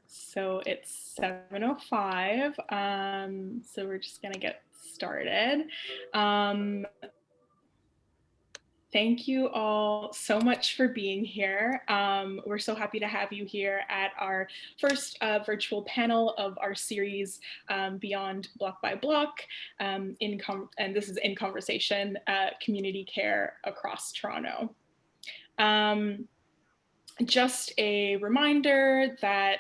So it's 7:05, so we're just gonna get started. Thank you all so much for being here. We're so happy to have you here at our first virtual panel of our series, Beyond Block by Block, and this is In Conversation, Community Care Across Toronto. Just a reminder that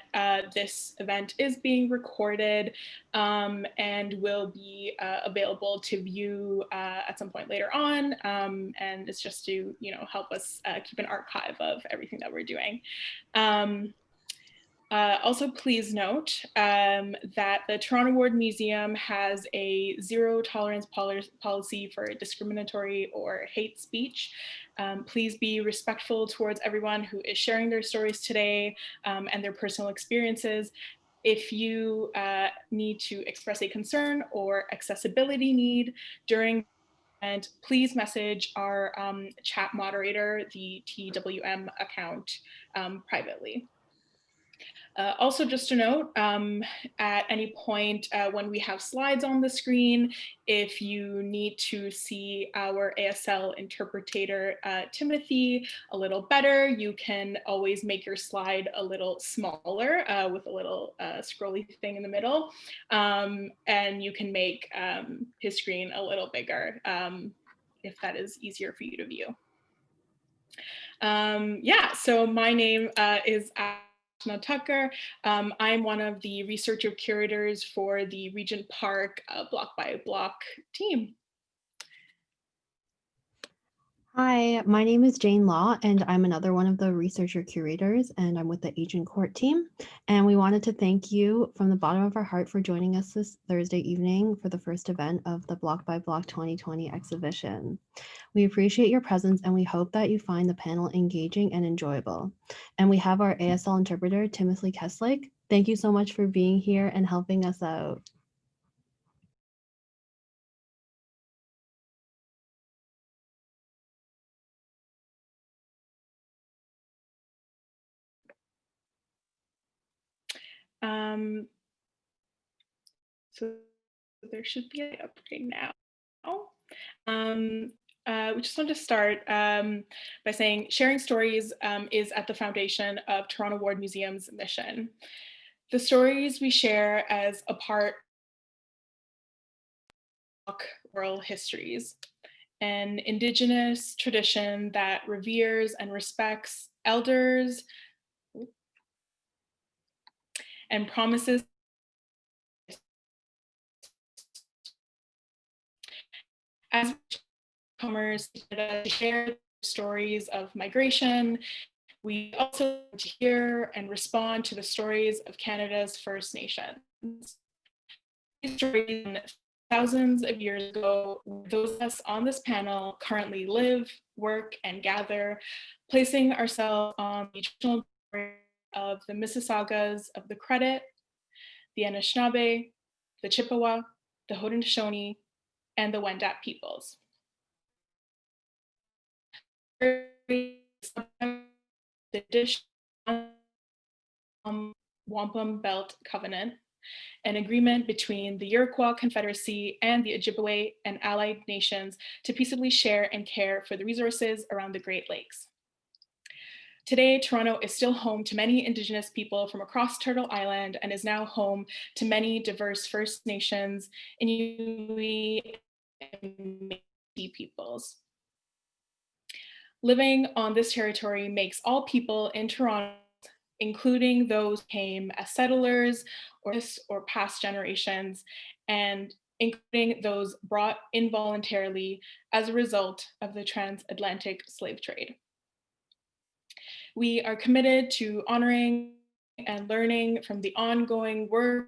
this event is being recorded and will be available to view at some point later on. And it's just to, help us keep an archive of everything that we're doing. Also, please note that the Toronto Ward Museum has a zero tolerance policy for discriminatory or hate speech. Please be respectful towards everyone who is sharing their stories today and their personal experiences. If you need to express a concern or accessibility need during and please message our chat moderator, the TWM account, privately. Also, just a note, at any point when we have slides on the screen, if you need to see our ASL interpreter, Timothy, a little better, you can always make your slide a little smaller with a little scrolly thing in the middle. And you can make his screen a little bigger if that is easier for you to view. So my name is Aashna Thakkar. I'm one of the researcher curators for the Regent Park Block by Block team. Hi, my name is Jane Law, and I'm another one of the researcher curators, and I'm with the Agincourt team. And we wanted to thank you from the bottom of our heart for joining us this Thursday evening for the first event of the Block by Block 2020 exhibition. We appreciate your presence, and we hope that you find the panel engaging and enjoyable. And we have our ASL interpreter, Timothy Keslick. Thank you so much for being here and helping us out. So there should be an update now. We just want to start by saying sharing stories is at the foundation of Toronto Ward Museum's mission. The stories we share as a part of oral histories, an Indigenous tradition that reveres and respects elders and promises as comers to share stories of migration. We also want to hear and respond to the stories of Canada's First Nations. These stories thousands of years ago, those of us on this panel currently live, work, and gather, placing ourselves on the traditional story of the Mississaugas of the Credit, the Anishinaabe, the Chippewa, the Haudenosaunee, and the Wendat peoples. The Wampum Belt Covenant, an agreement between the Iroquois Confederacy and the Ojibwe and allied nations to peaceably share and care for the resources around the Great Lakes. Today, Toronto is still home to many Indigenous people from across Turtle Island and is now home to many diverse First Nations, Inuit, and Métis peoples. Living on this territory makes all people in Toronto, including those who came as settlers or past generations, and including those brought involuntarily as a result of the transatlantic slave trade. We are committed to honoring and learning from the ongoing work,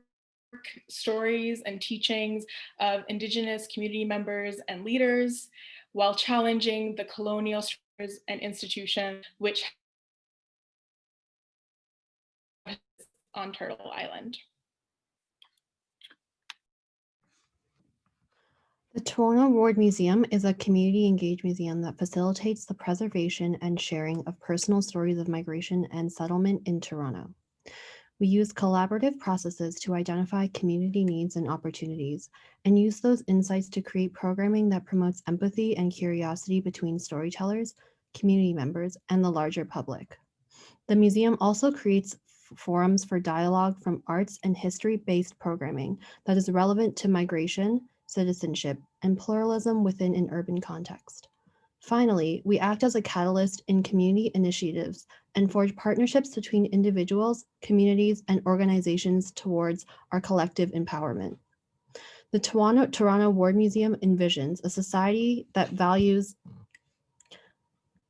stories, and teachings of Indigenous community members and leaders, while challenging the colonial structures and institutions which on Turtle Island. The Toronto Ward Museum is a community engaged museum that facilitates the preservation and sharing of personal stories of migration and settlement in Toronto. We use collaborative processes to identify community needs and opportunities, and use those insights to create programming that promotes empathy and curiosity between storytellers, community members, and the larger public. The museum also creates forums for dialogue from arts and history-based programming that is relevant to migration, citizenship, and pluralism within an urban context. Finally, we act as a catalyst in community initiatives and forge partnerships between individuals, communities, and organizations towards our collective empowerment. The Toronto Ward Museum envisions a society that values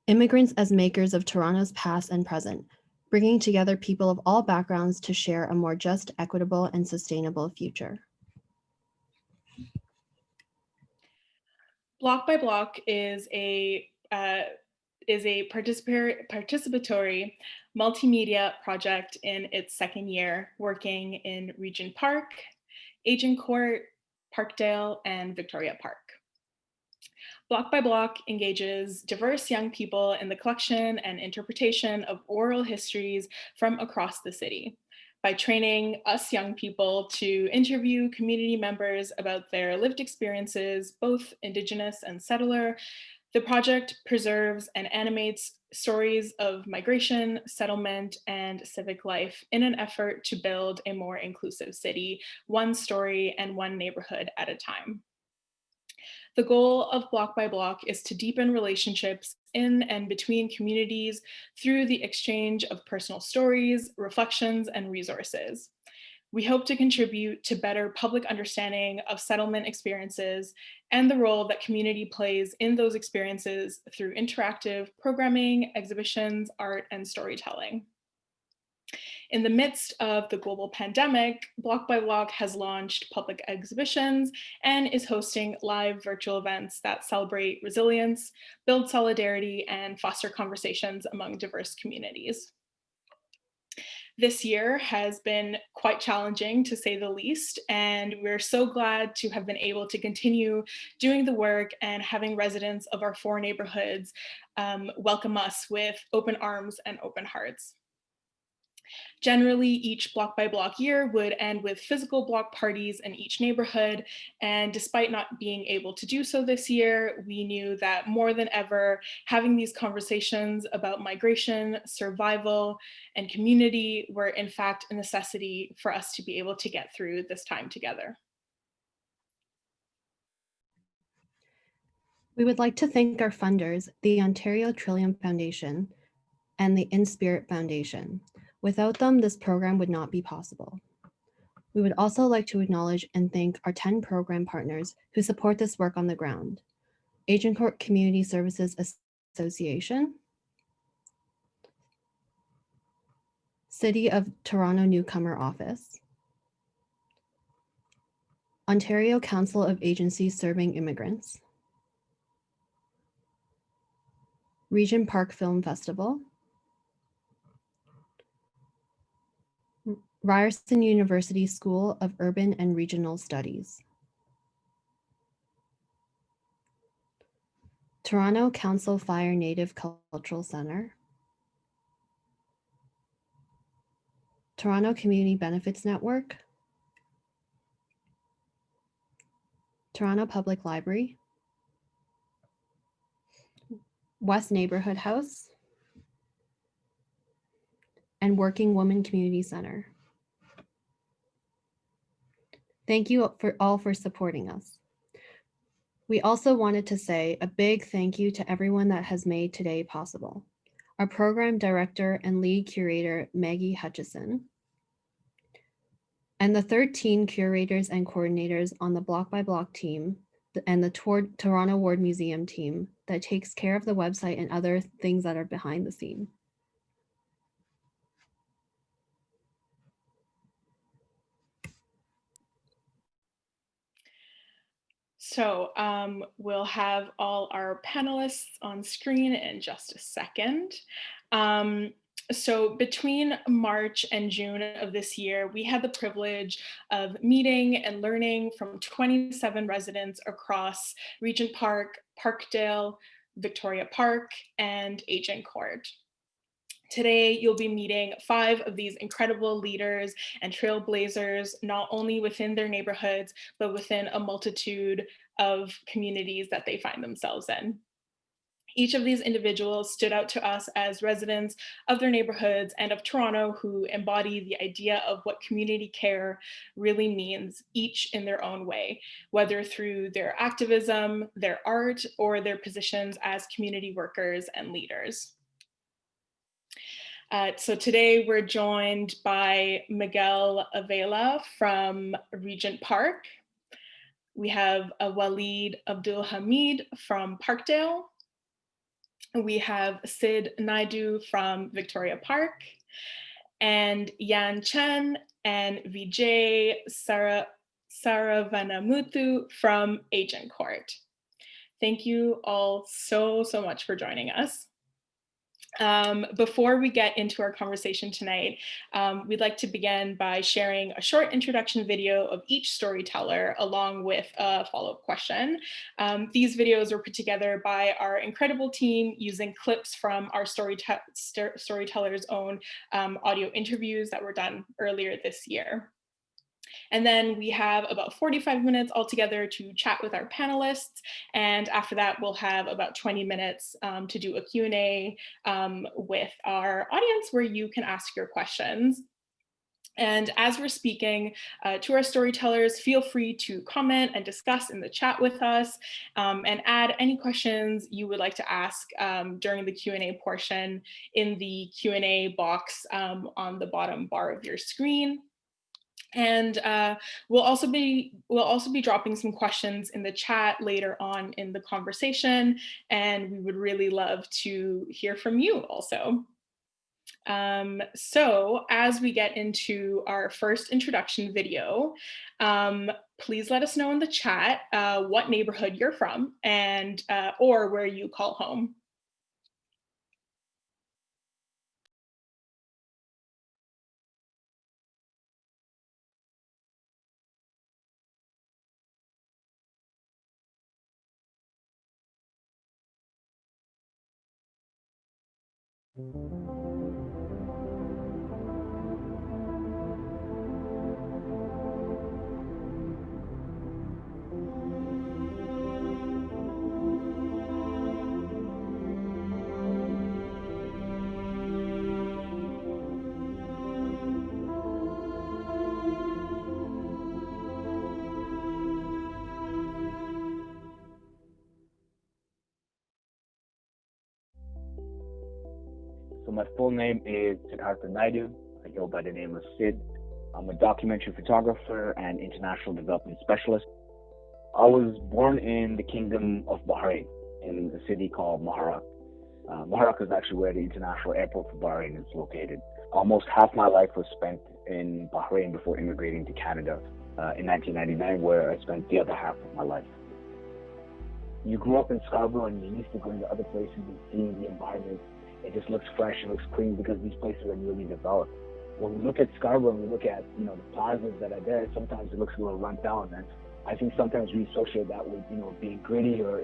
immigrants as makers of Toronto's past and present, bringing together people of all backgrounds to share a more just, equitable, and sustainable future. Block by Block is a participatory multimedia project in its second year, working in Regent Park, Agincourt, Parkdale, and Victoria Park. Block by Block engages diverse young people in the collection and interpretation of oral histories from across the city by training us young people to interview community members about their lived experiences, both Indigenous and settler. The project preserves and animates stories of migration, settlement, and civic life in an effort to build a more inclusive city, one story and one neighborhood at a time. The goal of Block by Block is to deepen relationships in and between communities through the exchange of personal stories, reflections, and resources. We hope to contribute to better public understanding of settlement experiences and the role that community plays in those experiences through interactive programming, exhibitions, art, and storytelling. In the midst of the global pandemic, Block by Block has launched public exhibitions and is hosting live virtual events that celebrate resilience, build solidarity, and foster conversations among diverse communities. This year has been quite challenging, to say the least, and we're so glad to have been able to continue doing the work and having residents of our 4 neighborhoods welcome us with open arms and open hearts. Generally, each Block by Block year would end with physical block parties in each neighborhood, and despite not being able to do so this year, we knew that more than ever, having these conversations about migration, survival, and community were in fact a necessity for us to be able to get through this time together. We would like to thank our funders, the Ontario Trillium Foundation and the In Spirit Foundation. Without them, this program would not be possible. We would also like to acknowledge and thank our 10 program partners who support this work on the ground. Agincourt Community Services Association, City of Toronto Newcomer Office, Ontario Council of Agencies Serving Immigrants, Regent Park Film Festival, Ryerson University School of Urban and Regional Studies, Toronto Council Fire Native Cultural Centre, Toronto Community Benefits Network, Toronto Public Library, West Neighbourhood House, and Working Woman Community Centre. Thank you all for supporting us. We also wanted to say a big thank you to everyone that has made today possible. Our program director and lead curator, Maggie Hutchison, and the 13 curators and coordinators on the Block by Block team and the Toronto Ward Museum team that takes care of the website and other things that are behind the scene. So we'll have all our panelists on screen in just a second. So between March and June of this year, we had the privilege of meeting and learning from 27 residents across Regent Park, Parkdale, Victoria Park, and Agincourt. Today, you'll be meeting 5 of these incredible leaders and trailblazers, not only within their neighborhoods, but within a multitude of communities that they find themselves in. Each of these individuals stood out to us as residents of their neighborhoods and of Toronto who embody the idea of what community care really means, each in their own way, whether through their activism, their art, or their positions as community workers and leaders. So today we're joined by Miguel Avila from Regent Park. We have Waleed Abdulhamid from Parkdale. We have Naidu from Victoria Park, and Chen and Vijay Saravanamuthu from Agincourt. Thank you all so much for joining us. Before we get into our conversation tonight, we'd like to begin by sharing a short introduction video of each storyteller along with a follow-up question. These videos were put together by our incredible team using clips from our storytellers' own audio interviews that were done earlier this year. And then we have about 45 minutes altogether to chat with our panelists. And after that, we'll have about 20 minutes to do a Q&A with our audience where you can ask your questions. And as we're speaking to our storytellers, feel free to comment and discuss in the chat with us and add any questions you would like to ask during the Q&A portion in the Q&A box on the bottom bar of your screen. And we'll also be dropping some questions in the chat later on in the conversation, and we would really love to hear from you also. So as we get into our first introduction video, please let us know in the chat what neighborhood you're from and or where you call home. So my full name is Siddhartha Naidu. I go by the name of Sid. I'm a documentary photographer and international development specialist. I was born in the Kingdom of Bahrain in a city called Maharak. Maharak is actually where the international airport for Bahrain is located. Almost half my life was spent in Bahrain before immigrating to Canada in 1999, where I spent the other half of my life. You grew up in Scarborough and you're used to going to other places and seeing the environment. It just looks fresh, it looks clean because these places are really developed. When we look at Scarborough and we look at the plazas that are there, sometimes it looks a little run down, and I think sometimes we associate that with being gritty or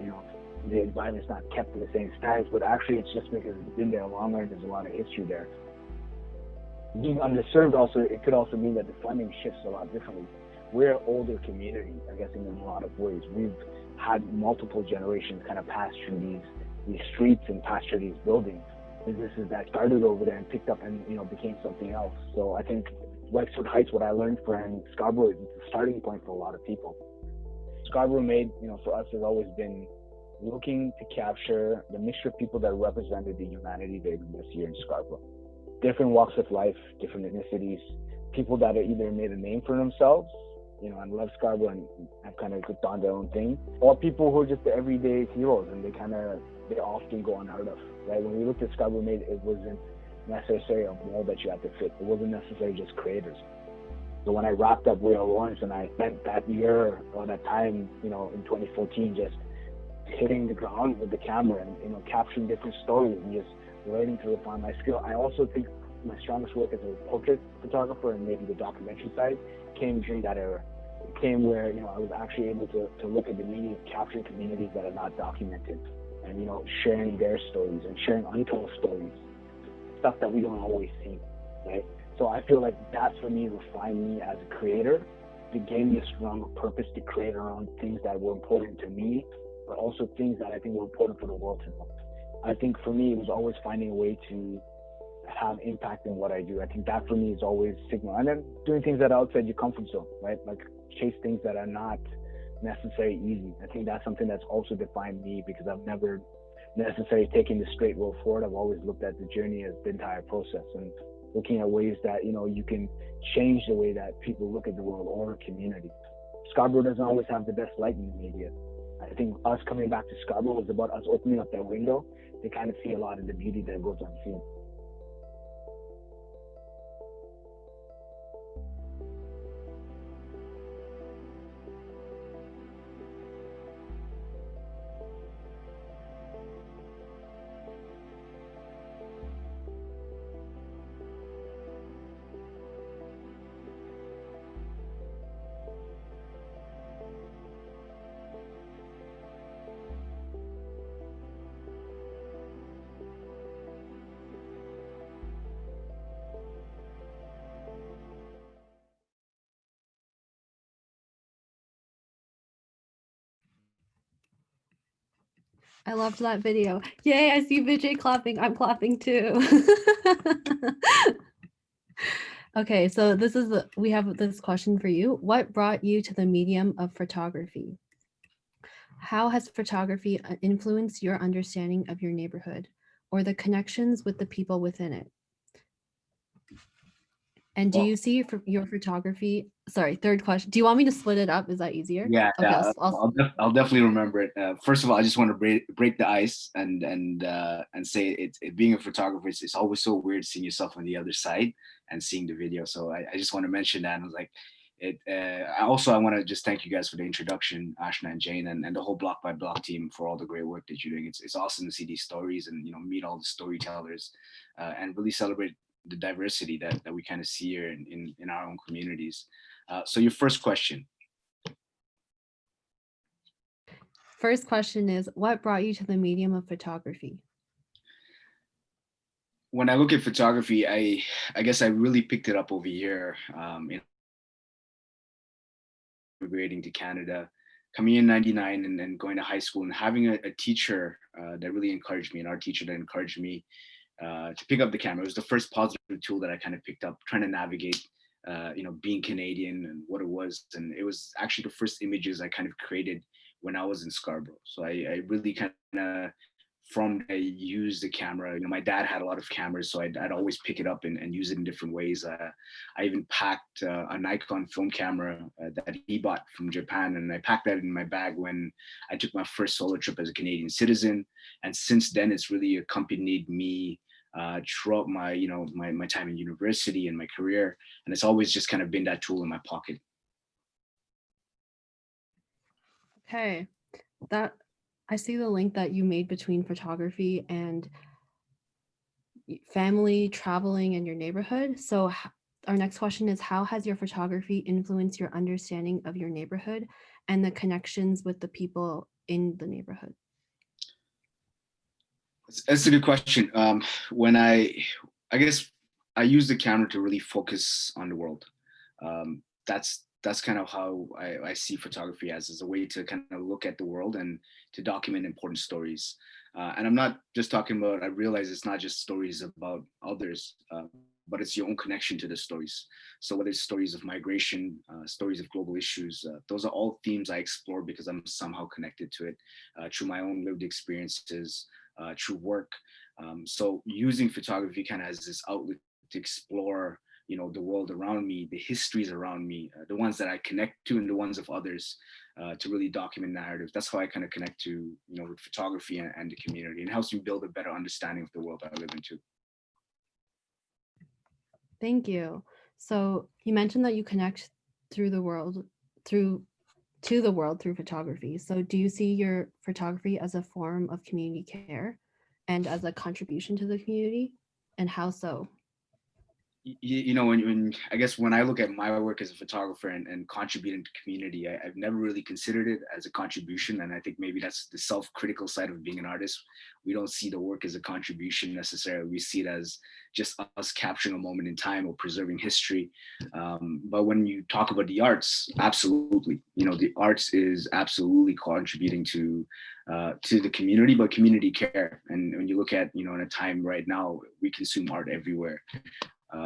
the environment's not kept to the same standards, but actually it's just because it's been there longer and there's a lot of history there. Being underserved also, it could also mean that the funding shifts a lot differently. We're an older community, I guess, in a lot of ways. We've had multiple generations kind of pass through these streets and pass through these buildings. Businesses that started over there and picked up and became something else. So I think Wexford Heights, what I learned from Scarborough, is it's a starting point for a lot of people. Scarborough made, for us, has always been looking to capture the mixture of people that represented the humanity that exists here in Scarborough. Different walks of life, different ethnicities, people that are either made a name for themselves, and love Scarborough and have kind of done their own thing, or people who are just the everyday heroes and they often go unheard of. Right? When we looked at Scarborough Made, it wasn't necessarily a mold that you had to fit. It wasn't necessarily just creators. So when I wrapped up Real Lawrence and I spent that year or that time, in 2014, just hitting the ground with the camera and, capturing different stories and just learning to refine my skill. I also think my strongest work as a portrait photographer and maybe the documentary side came during that era. It came where, I was actually able to look at the meaning of capturing communities that are not documented and, sharing their stories and sharing untold stories. stuff that we don't always see, right? So I feel like that's for me refined me as a creator. It gave me a stronger purpose to create around things that were important to me, but also things that I think were important for the world to know. I think for me, it was always finding a way to have impact in what I do. I think that for me is always Stigma. And then doing things that are outside your comfort zone, right? Like chase things that are not necessarily easy. I think that's something that's also defined me, because I've never necessarily taken the straight road forward. I've always looked at the journey as the entire process and looking at ways that, you know, you can change the way that people look at the world or a community. Scarborough doesn't always have the best light in the media. I think us coming back to Scarborough was about us opening up that window to kind of see a lot of the beauty that goes unseen. I loved that video. Yay, I see Vijay clapping. I'm clapping too. Okay, so we have this question for you. What brought you to the medium of photography? How has photography influenced your understanding of your neighborhood or the connections with the people within it? And do you see your photography? Sorry, third question. Do you want me to split it up? Is that easier? Yeah, Okay, I'll definitely remember it. First of all, I just want to break the ice and say it being a photographer, it's always so weird seeing yourself on the other side and seeing the video. So I just want to mention that. And I was like, I want to just thank you guys for the introduction, Aashna and Jane, and the whole Block by Block team for all the great work that you're doing. It's awesome to see these stories and, you know, meet all the storytellers and really celebrate the diversity that we kind of see here in our own communities. So your first question. First question is, what brought you to the medium of photography? When I look at photography, I guess I really picked it up over here in immigrating to Canada, coming in '99 and then going to high school and having a teacher that really encouraged me, and our teacher that encouraged me to pick up the camera. It was the first positive tool that I kind of picked up, trying to navigate, you know, being Canadian and what it was. And it was actually the first images I kind of created when I was in Scarborough. So I really kind of, I used the camera. You know, my dad had a lot of cameras, so I'd always pick it up and use it in different ways. I even packed a Nikon film camera that he bought from Japan, and I packed that in my bag when I took my first solo trip as a Canadian citizen. And since then, it's really accompanied me throughout my, you know, my time in university and my career. And it's always just kind of been that tool in my pocket. Okay, I see the link that you made between photography and family, traveling, and your neighborhood. So our next question is, how has your photography influenced your understanding of your neighborhood and the connections with the people in the neighborhood? That's a good question. When I guess I use the camera to really focus on the world. That's kind of how I see photography as a way to kind of look at the world and to document important stories. And I'm not just talking about, I realize it's not just stories about others, but it's your own connection to the stories. So whether it's stories of migration, stories of global issues, those are all themes I explore because I'm somehow connected to it through my own lived experiences, through work. So using photography kind of as this outlet to explore, you know, the world around me, the histories around me, the ones that I connect to and the ones of others, to really document narratives. That's how I kind of connect to, you know, with photography and the community, and it helps me build a better understanding of the world I live in too. Thank you. So you mentioned that you connect to the world through photography. So do you see your photography as a form of community care and as a contribution to the community, and how so? You know, when I guess when I look at my work as a photographer and contributing to community, I've never really considered it as a contribution. And I think maybe that's the self-critical side of being an artist. We don't see the work as a contribution necessarily. We see it as just us capturing a moment in time or preserving history. But when you talk about the arts, absolutely, you know, the arts is absolutely contributing to the community, but community care. And when you look at, you know, in a time right now, we consume art everywhere.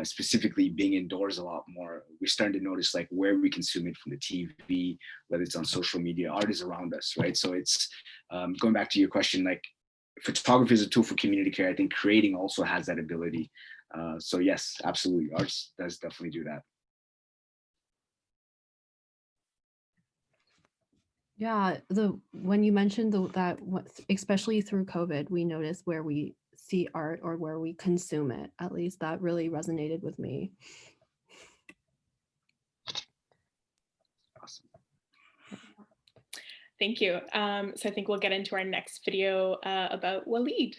Specifically being indoors a lot more, we're starting to notice like where we consume it, from the TV, whether it's on social media, art is around us, right? So it's going back to your question, like photography is a tool for community care. I think creating also has that ability. So yes, absolutely, arts does definitely do that. Yeah, when you mentioned that especially through COVID, we noticed where we see art or where we consume it. At least that really resonated with me. Awesome. Thank you. So I think we'll get into our next video about Waleed.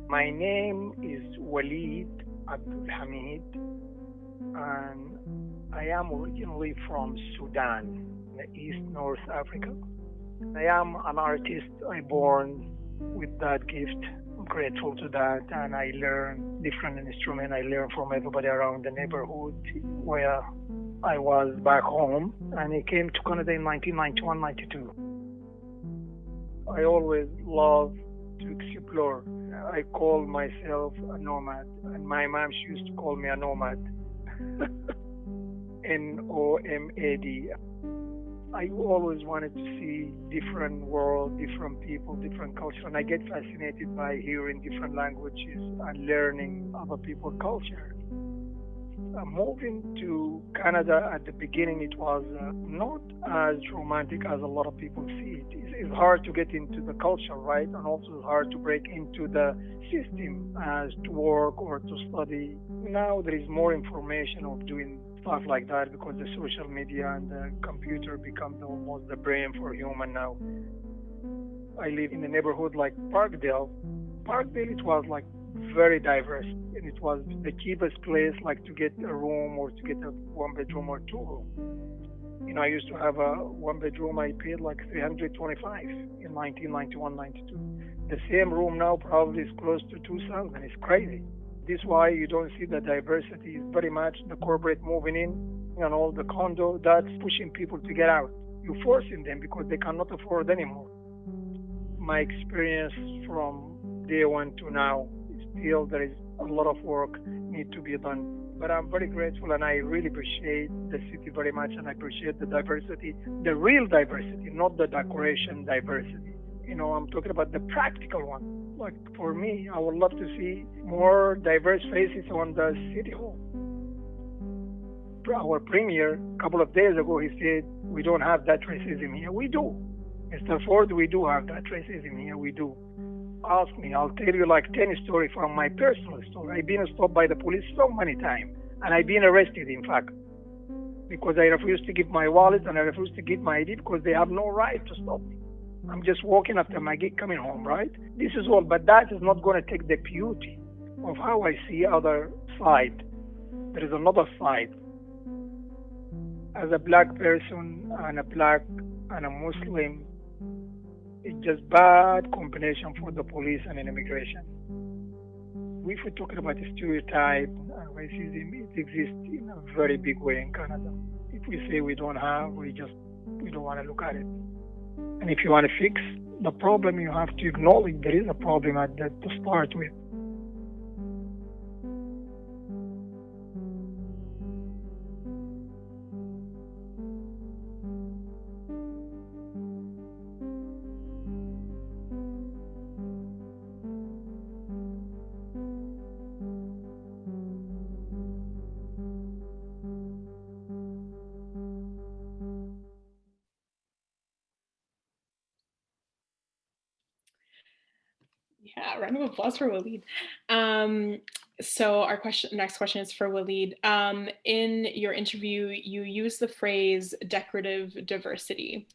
My name is Waleed Abdulhamid, and I am originally from Sudan, East North Africa. I am an artist. I born with that gift. I'm grateful to that, and I learn different instruments. I learn from everybody around the neighborhood where I was back home, and I came to Canada in 1991-92. I always love to explore. I call myself a nomad, and my mom, she used to call me a nomad. Nomad. I always wanted to see different world, different people, different culture, and I get fascinated by hearing different languages and learning other people's culture. Moving to Canada at the beginning, it was not as romantic as a lot of people see it. It's hard to get into the culture, right? And also it's hard to break into the system as to work or to study. Now there is more information of doing stuff like that because the social media and the computer become almost the brain for human now. I live in a neighborhood like Parkdale. Parkdale, it was like very diverse, and it was the cheapest place like to get a room or to get a one bedroom or two room. You know, I used to have a one bedroom, I paid like $325 in 1991-92. The same room now probably is close to 2,000. It's crazy. This is why you don't see the diversity. It's very much the corporate moving in and all the condo that's pushing people to get out. You're forcing them because they cannot afford anymore. My experience from day one to now, still there is a lot of work need to be done. But I'm very grateful, and I really appreciate the city very much, and I appreciate the diversity, the real diversity, not the decoration diversity. You know, I'm talking about the practical one. Like for me, I would love to see more diverse faces on the city hall. Our premier, a couple of days ago, he said, we don't have that racism here. We do. Mr. Ford, we do have that racism here. We do. Ask me, I'll tell you like 10 stories from my personal story. I've been stopped by the police so many times, and I've been arrested, in fact, because I refused to give my wallet and I refused to give my ID because they have no right to stop me. I'm just walking after my gig coming home, right? This is all, but that is not going to take the beauty of how I see other side. There is another side. As a black person and a Muslim, it's just bad combination for the police and immigration. If we're talking about the stereotype and racism, it exists in a very big way in Canada. If we say we don't have, we don't want to look at it. And if you want to fix the problem, you have to acknowledge there is a problem to start with. Yeah, round of applause for Waleed. So our next question is for Waleed. In your interview, you use the phrase decorative diversity.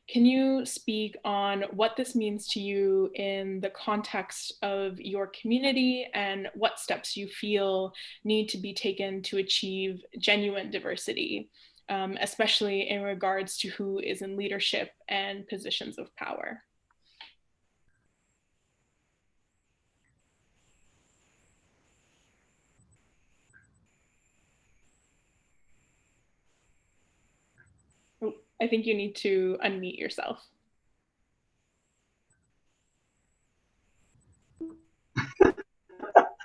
Can you speak on what this means to you in the context of your community and what steps you feel need to be taken to achieve genuine diversity, especially in regards to who is in leadership and positions of power? Oh, I think you need to unmute yourself.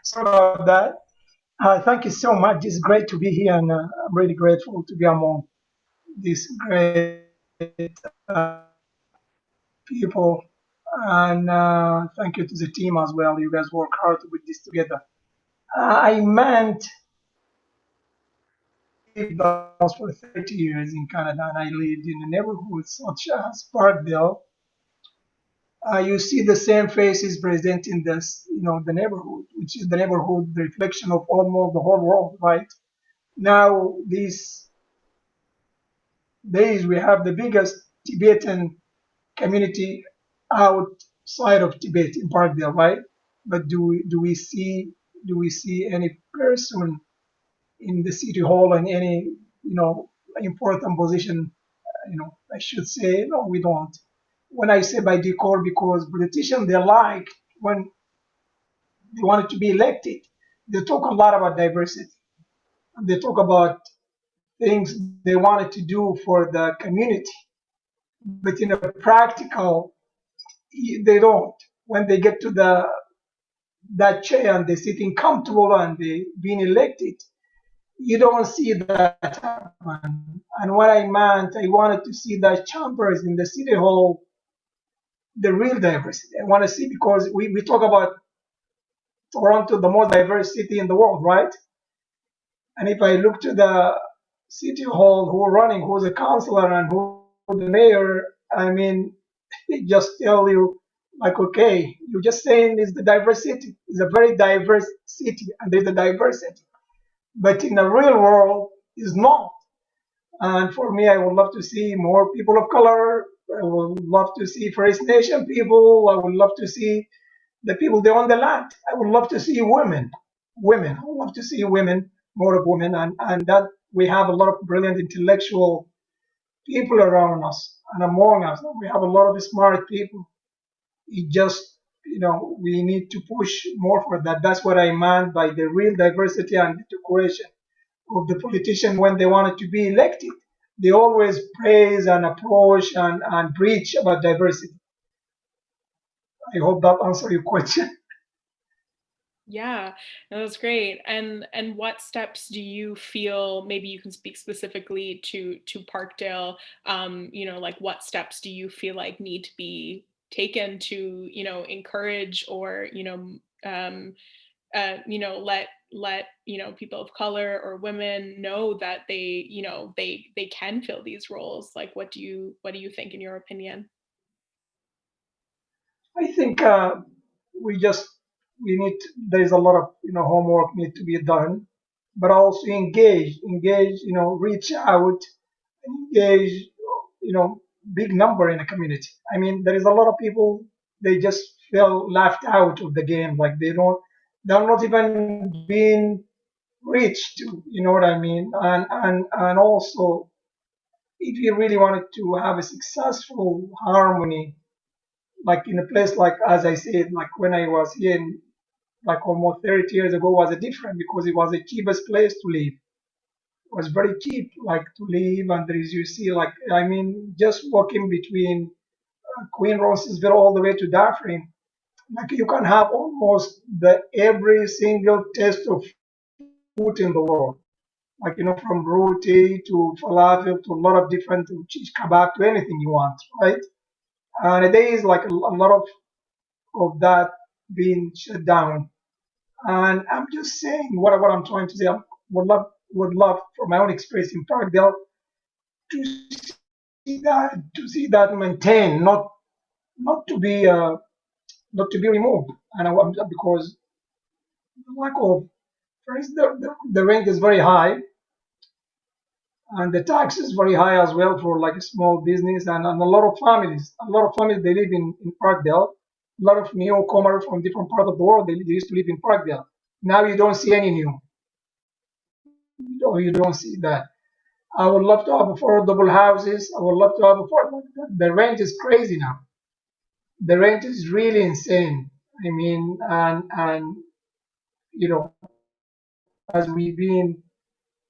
Sorry about that. Thank you so much. It's great to be here, and I'm really grateful to be among these great uh, people. And thank you to the team as well. You guys work hard to put this together. I meant I was for 30 years in Canada, and I lived in a neighborhood such as Parkdale. You see the same faces present in this, the neighborhood, which is the neighborhood, the reflection of almost the whole world, right? Now, these days, we have the biggest Tibetan community outside of Tibet in Parkdale, right? But do we see any person in the city hall in any important position? I should say no, we don't. When I say by default, because politicians they like when they wanted to be elected, they talk a lot about diversity. They talk about things they wanted to do for the community, but in a practical, they don't. When they get to that chair and they're sitting comfortable and they being elected, you don't see that happen. And what I meant, I wanted to see that chambers in the city hall, the real diversity. I want to see because we talk about Toronto, the most diverse city in the world, right? And if I look to the city hall, who are running, who's a councillor and who the mayor, I mean, it just tell you like, okay, you're just saying it's the diversity. It's a very diverse city and there's a diversity. But in the real world, it's not. And for me, I would love to see more people of color. I would love to see First Nation people. I would love to see the people there on the land. I would love to see women. Women. I would love to see women, more of women, and that we have a lot of brilliant intellectual people around us and among us. We have a lot of smart people. It just, we need to push more for that. That's what I meant by the real diversity and integration of the politician when they wanted to be elected. They always praise and approach and preach about diversity. I hope that answers your question. Yeah, no, that's great. And what steps do you feel, maybe you can speak specifically to Parkdale, like what steps do you feel like need to be taken to, encourage or, let people of color or women know that they can fill these roles? Like what do you think in your opinion? I think we need there's a lot of homework need to be done, but also engage, reach out, engage, big number in the community. I mean, there is a lot of people they just feel left out of the game, like they're not even being reached to, you know what I mean? And also, if you really wanted to have a successful harmony like in a place like as I said, like when I was here in like almost 30 years ago was a different because it was the cheapest place to live. It was very cheap like to live and there is you see like I mean just walking between Queen Roncesvalles all the way to Dufferin, like you can have almost the every single taste of food in the world. Like from roti to falafel to a lot of different cheese kebab to anything you want, right? And nowadays like a lot of that being shut down. And I'm just saying what I'm trying to say. I would love from my own experience in Parkdale to see that maintained, not to be not to be removed. And because the lack of, for instance, the rent is very high, and the tax is very high as well for like a small business, and a lot of families, they live in Parkdale. A lot of newcomers from different parts of the world, they used to live in Parkdale. Now you don't see any new. You don't see that. I would love to have affordable houses. I would love to have affordable. The rent is crazy now. The rent is really insane. I mean, and you know, as we've been,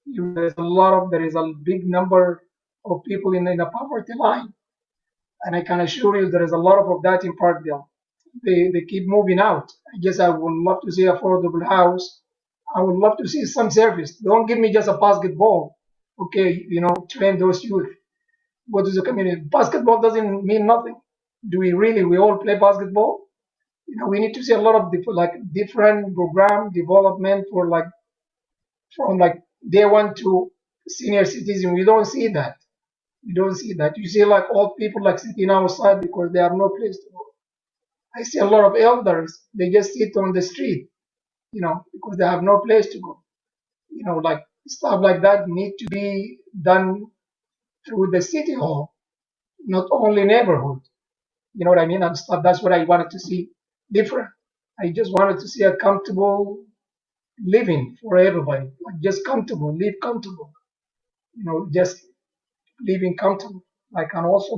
there is a big number of people in the poverty line, and I can assure you there is a lot of that in Parkdale. They keep moving out. I guess I would love to see affordable house. I would love to see some service. Don't give me just a basketball. Okay, train those youth. Go to the community. Basketball doesn't mean nothing. Do we really? We all play basketball. We need to see a lot of different program development from day one to senior citizen. We don't see that. You see old people sitting outside because they have no place to go. I see a lot of elders. They just sit on the street, because they have no place to go. Stuff like that need to be done through the city hall, not only neighborhood. You know what I mean? And stuff. That's what I wanted to see different. I just wanted to see a comfortable living for everybody. Just comfortable, live comfortable. Just living comfortable. And also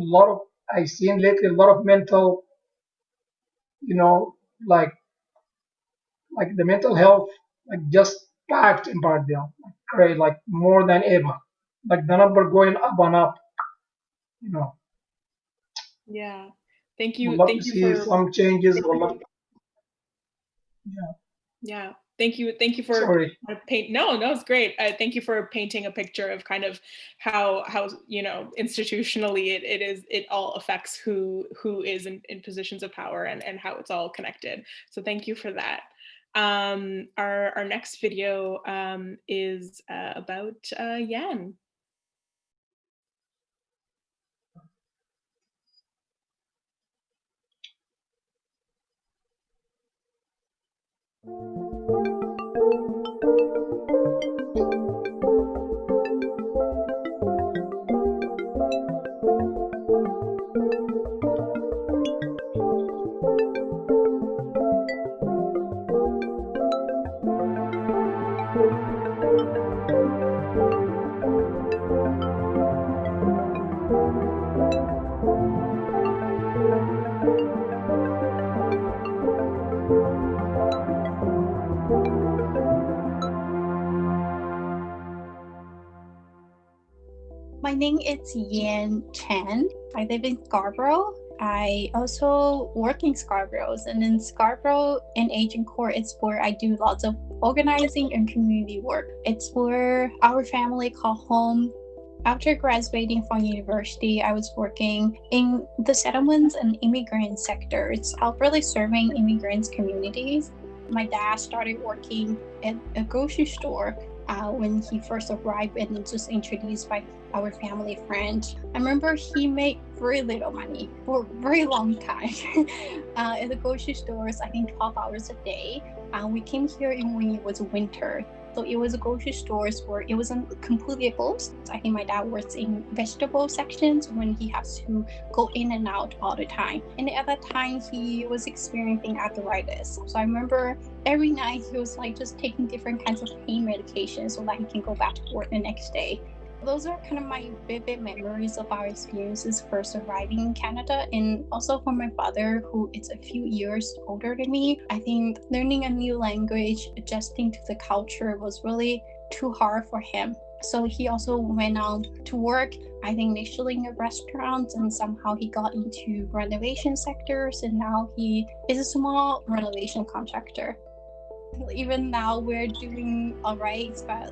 I've seen lately a lot of mental, like the mental health, just packed in Bardale, crazy, more than ever. The number going up and up. Yeah. Thank you. We'd love Thank to you see for some changes. Yeah. Thank you for Sorry. No, it's great. Thank you for painting a picture of kind of how institutionally it all affects who is in positions of power and how it's all connected. So thank you for that. Our next video is about Yan. My name is Chen. I live in Scarborough. I also work in Scarborough, and in Scarborough and Agincourt, it's where I do lots of organizing and community work. It's where our family call home. After graduating from university, I was working in the settlements and immigrant sectors, really serving immigrants communities. My dad started working at a grocery store when he first arrived and just introduced by our family friend. I remember he made very little money for a very long time at the grocery stores, I think 12 hours a day. We came here when it was winter. So it was a grocery stores where it wasn't completely closed. I think my dad works in vegetable sections when he has to go in and out all the time. And at that time, he was experiencing arthritis. So I remember every night he was just taking different kinds of pain medications so that he can go back to work the next day. Those are kind of my vivid memories of our experiences first arriving in Canada. And also for my father, who is a few years older than me, I think learning a new language, adjusting to the culture was really too hard for him. So he also went on to work, I think initially in a restaurant, and somehow he got into renovation sectors, and now he is a small renovation contractor. Even now we're doing all right, but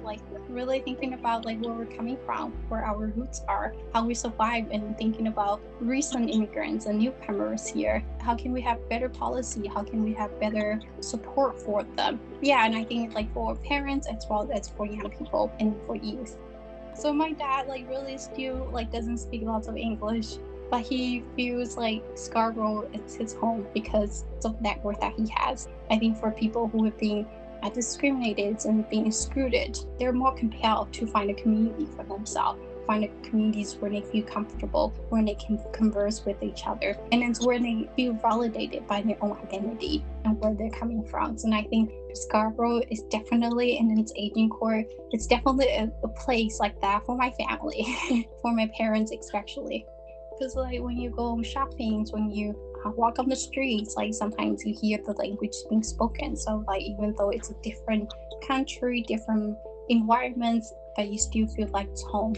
really thinking about where we're coming from, where our roots are, how we survive, and thinking about recent immigrants and newcomers here. How can we have better policy? How can we have better support for them? Yeah, and I think for parents as well as for young people and for youth. So my dad really still doesn't speak lots of English. but he feels like Scarborough is his home because of the network that he has. I think for people who have been discriminated and being excluded, they're more compelled to find a community for themselves, find communities where they feel comfortable, where they can converse with each other, and it's where they feel validated by their own identity and where they're coming from. And I think Scarborough is definitely, and its Agincourt, it's definitely a place like that for my family, for my parents especially. Because like when you go shopping, when you walk on the streets, like sometimes you hear the language being spoken. So like even though it's a different country, different environments, but you still feel like it's home.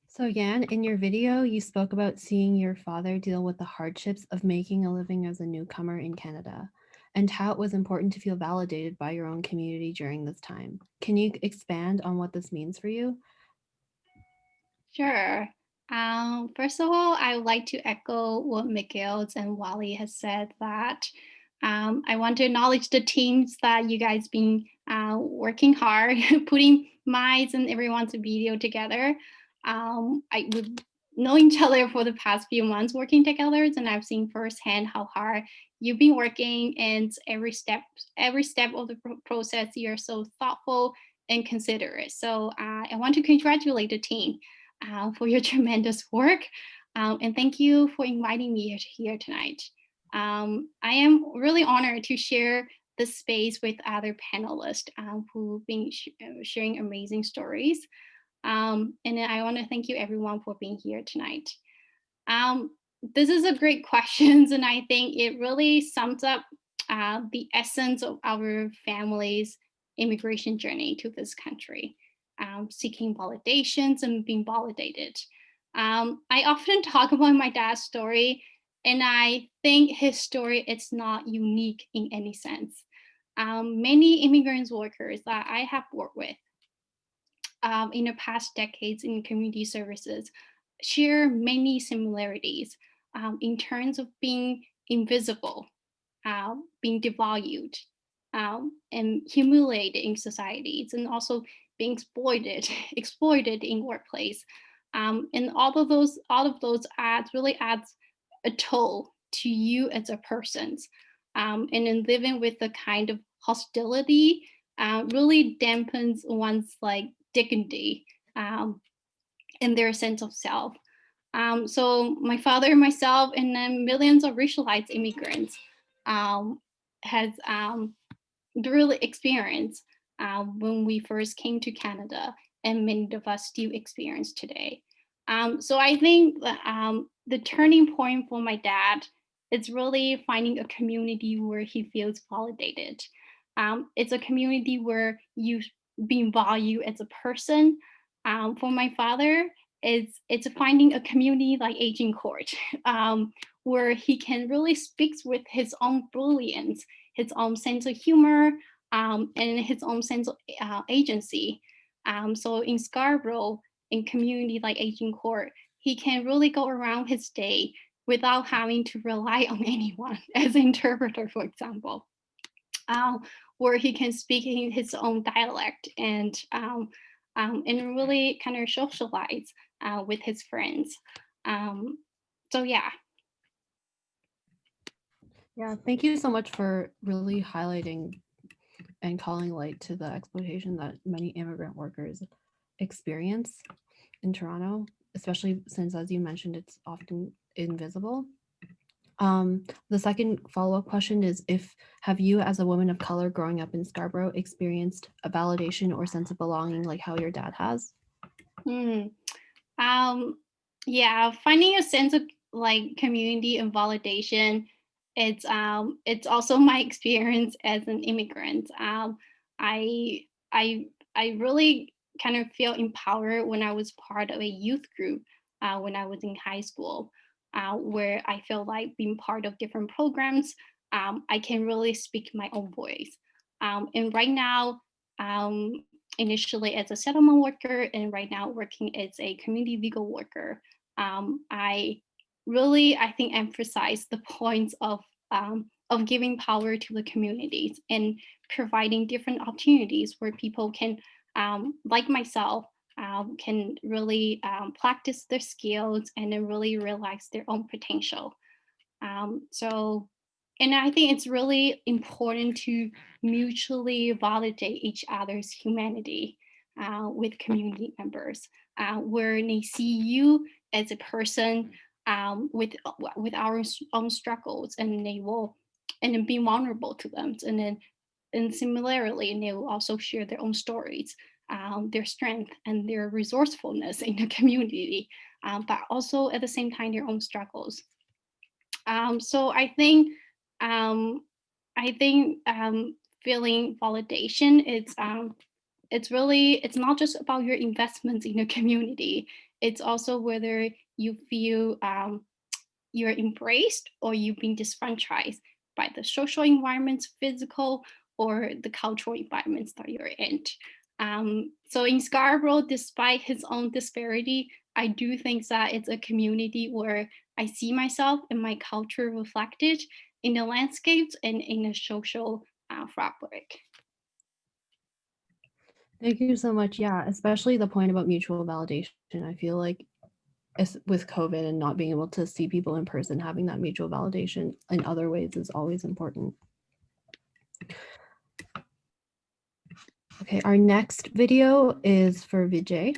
So Yan, in your video, you spoke about seeing your father deal with the hardships of making a living as a newcomer in Canada and how it was important to feel validated by your own community during this time. Can you expand on what this means for you? Sure. First of all, I would like to echo what Miguel and Waleed has said, that I want to acknowledge the teams that you guys been working hard, putting mine and everyone's video together. We've known each other for the past few months working together, and I've seen firsthand how hard you've been working, and every step of the process, you're so thoughtful and considerate. So I want to congratulate the team for your tremendous work. And thank you for inviting me here tonight. I am really honored to share this space with other panelists who've been sharing amazing stories. And I want to thank you everyone for being here tonight. This is a great question, and I think it really sums up the essence of our family's immigration journey to this country. Seeking validations and being validated. I often talk about my dad's story, and I think his story is not unique in any sense. Many immigrants workers that I have worked with in the past decades in community services share many similarities in terms of being invisible, being devalued, and humiliated in societies, and also being exploited in workplace. And all of those really adds a toll to you as a person. And in living with the kind of hostility really dampens one's like dignity and their sense of self. So my father, myself, and then millions of racialized immigrants has really experienced when we first came to Canada, and many of us still experience today. So I think the turning point for my dad is really finding a community where he feels validated. It's a community where you've been valued as a person. For my father, it's finding a community like Agincourt, where he can really speak with his own brilliance, his own sense of humor, and his own sense of agency. So in Scarborough, in community like Agincourt, he can really go around his day without having to rely on anyone as an interpreter, for example, where he can speak in his own dialect and really kind of socialize with his friends. So yeah. Yeah, thank you so much for really highlighting and calling light to the exploitation that many immigrant workers experience in Toronto, especially since, as you mentioned, it's often invisible. The second follow-up question is, have you as a woman of color growing up in Scarborough experienced a validation or sense of belonging like how your dad has? Yeah, finding a sense of like community and validation, it's also my experience as an immigrant. I really kind of feel empowered when I was part of a youth group when I was in high school, where I feel like being part of different programs, I can really speak my own voice. And right now, initially as a settlement worker, and right now working as a community legal worker, I think emphasize the points of of giving power to the communities and providing different opportunities where people can, like myself, can really practice their skills and then really realize their own potential. And I think it's really important to mutually validate each other's humanity with community members, where they see you as a person with our own struggles, and they will and then be vulnerable to them, and similarly, they will also share their own stories, their strength and their resourcefulness in the community, but also at the same time their own struggles. So um, I think feeling validation, it's not just about your investments in the community. It's also whether you feel you're embraced or you've been disfranchised by the social environments, physical or the cultural environments that you're in. So in Scarborough, despite his own disparity, I do think that it's a community where I see myself and my culture reflected in the landscapes and in the social fabric. Thank you so much. Yeah, especially the point about mutual validation. I feel like with COVID and not being able to see people in person, having that mutual validation in other ways is always important. Okay, our next video is for Vijay.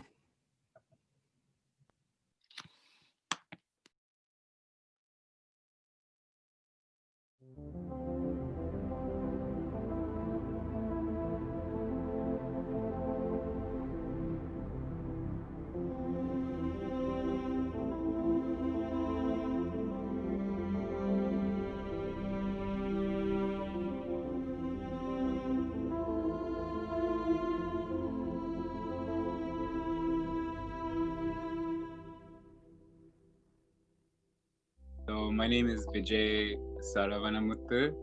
So my name is Vijay Saravanamuthu.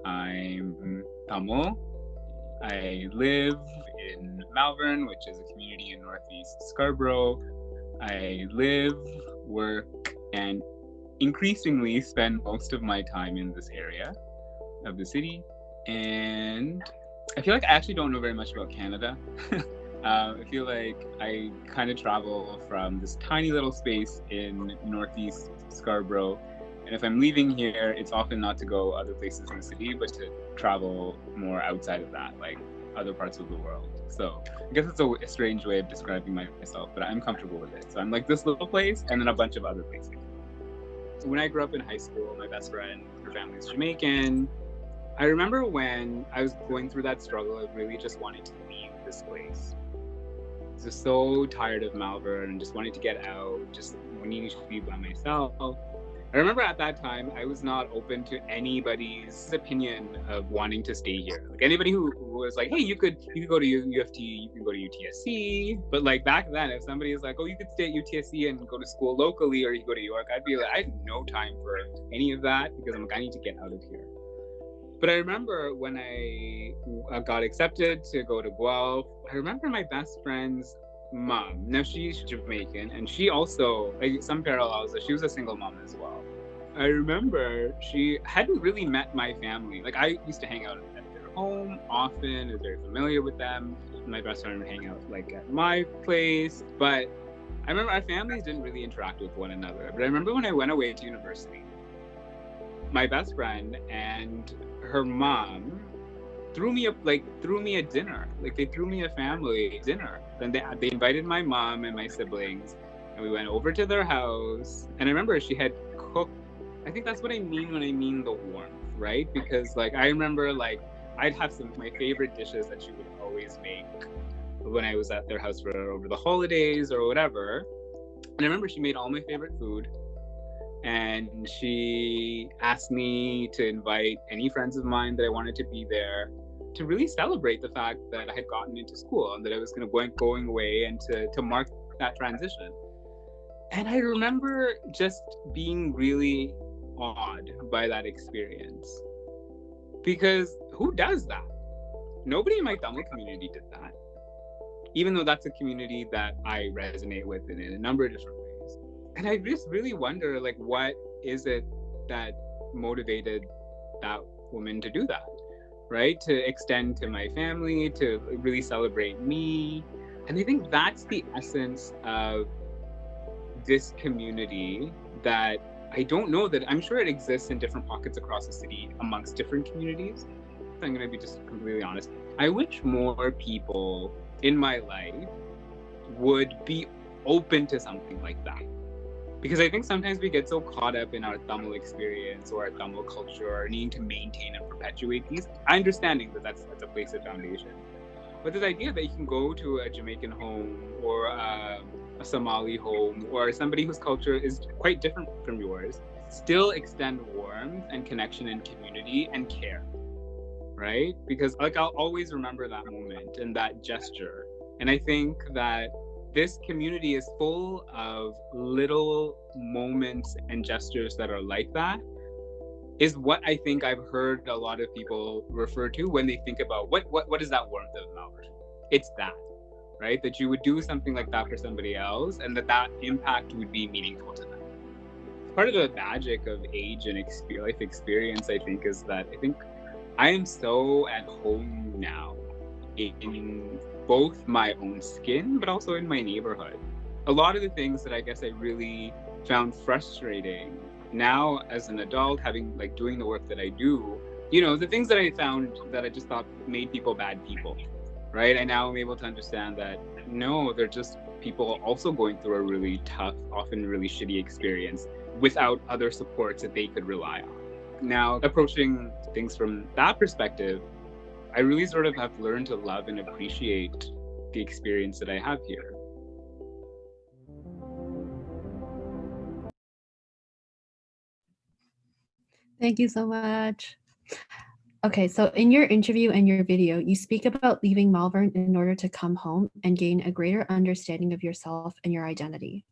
I'm Tamil. I live in Malvern, which is a community in Northeast Scarborough. I live, work, and increasingly spend most of my time in this area of the city. And I feel like I actually don't know very much about Canada. I feel like I kind of travel from this tiny little space in Northeast Scarborough. And if I'm leaving here, it's often not to go other places in the city, but to travel more outside of that, like other parts of the world. So I guess it's a strange way of describing myself, but I'm comfortable with it. So I'm like this little place and then a bunch of other places. So when I grew up in high school, my best friend, her family's Jamaican. I remember when I was going through that struggle of really just wanting to leave this place. Just so tired of Malvern and just wanted to get out, just needing to be by myself. I remember at that time, I was not open to anybody's opinion of wanting to stay here. Like anybody who was like, hey, you could go to UFT, you can go to UTSC. But like back then, if somebody is like, oh, you could stay at UTSC and go to school locally, or you go to York, I'd be like, I had no time for any of that because I'm like, I need to get out of here. But I remember when I got accepted to go to Guelph, I remember my best friend's mom. Now she's Jamaican, and she also, like some parallels, she was a single mom as well. I remember she hadn't really met my family. Like I used to hang out at their home often, I was very familiar with them. My best friend would hang out like at my place, but I remember our families didn't really interact with one another. But I remember when I went away to university, my best friend and her mom threw me a dinner. Like they threw me a family dinner. Then they invited my mom and my siblings, and we went over to their house. And I remember she had cooked. I think that's what I mean when I mean the warmth, right? Because like I remember like I'd have some of my favorite dishes that she would always make when I was at their house for over the holidays or whatever. And I remember she made all my favorite food. And she asked me to invite any friends of mine that I wanted to be there to really celebrate the fact that I had gotten into school and that I was going away and to mark that transition. And I remember just being really awed by that experience. Because who does that? Nobody in my Tamil community did that. Even though that's a community that I resonate with in a number of different ways. And I just really wonder, like, what is it that motivated that woman to do that, right? To extend to my family, to really celebrate me. And I think that's the essence of this community that I don't know that I'm sure it exists in different pockets across the city amongst different communities. I'm going to be just completely honest. I wish more people in my life would be open to something like that. Because I think sometimes we get so caught up in our Tamil experience or our Tamil culture or needing to maintain and perpetuate these. Understanding that that's a place of foundation. But this idea that you can go to a Jamaican home or a Somali home or somebody whose culture is quite different from yours, still extend warmth and connection and community and care, right? Because like I'll always remember that moment and that gesture. And I think that this community is full of little moments and gestures that are like that, is what I think I've heard a lot of people refer to when they think about what is that warmth of Melbourne? It's that, right? That you would do something like that for somebody else and that impact would be meaningful to them. Part of the magic of age and life experience, I think, is that I think I am so at home now in both my own skin, but also in my neighborhood. A lot of the things that I guess I really found frustrating now as an adult, having like doing the work that I do, you know, the things that I found that I just thought made people bad people, right? I now am able to understand that no, they're just people also going through a really tough, often really shitty experience without other supports that they could rely on. Now, approaching things from that perspective, I really sort of have learned to love and appreciate the experience that I have here. Thank you so much. Okay, so in your interview and your video, you speak about leaving Malvern in order to come home and gain a greater understanding of yourself and your identity.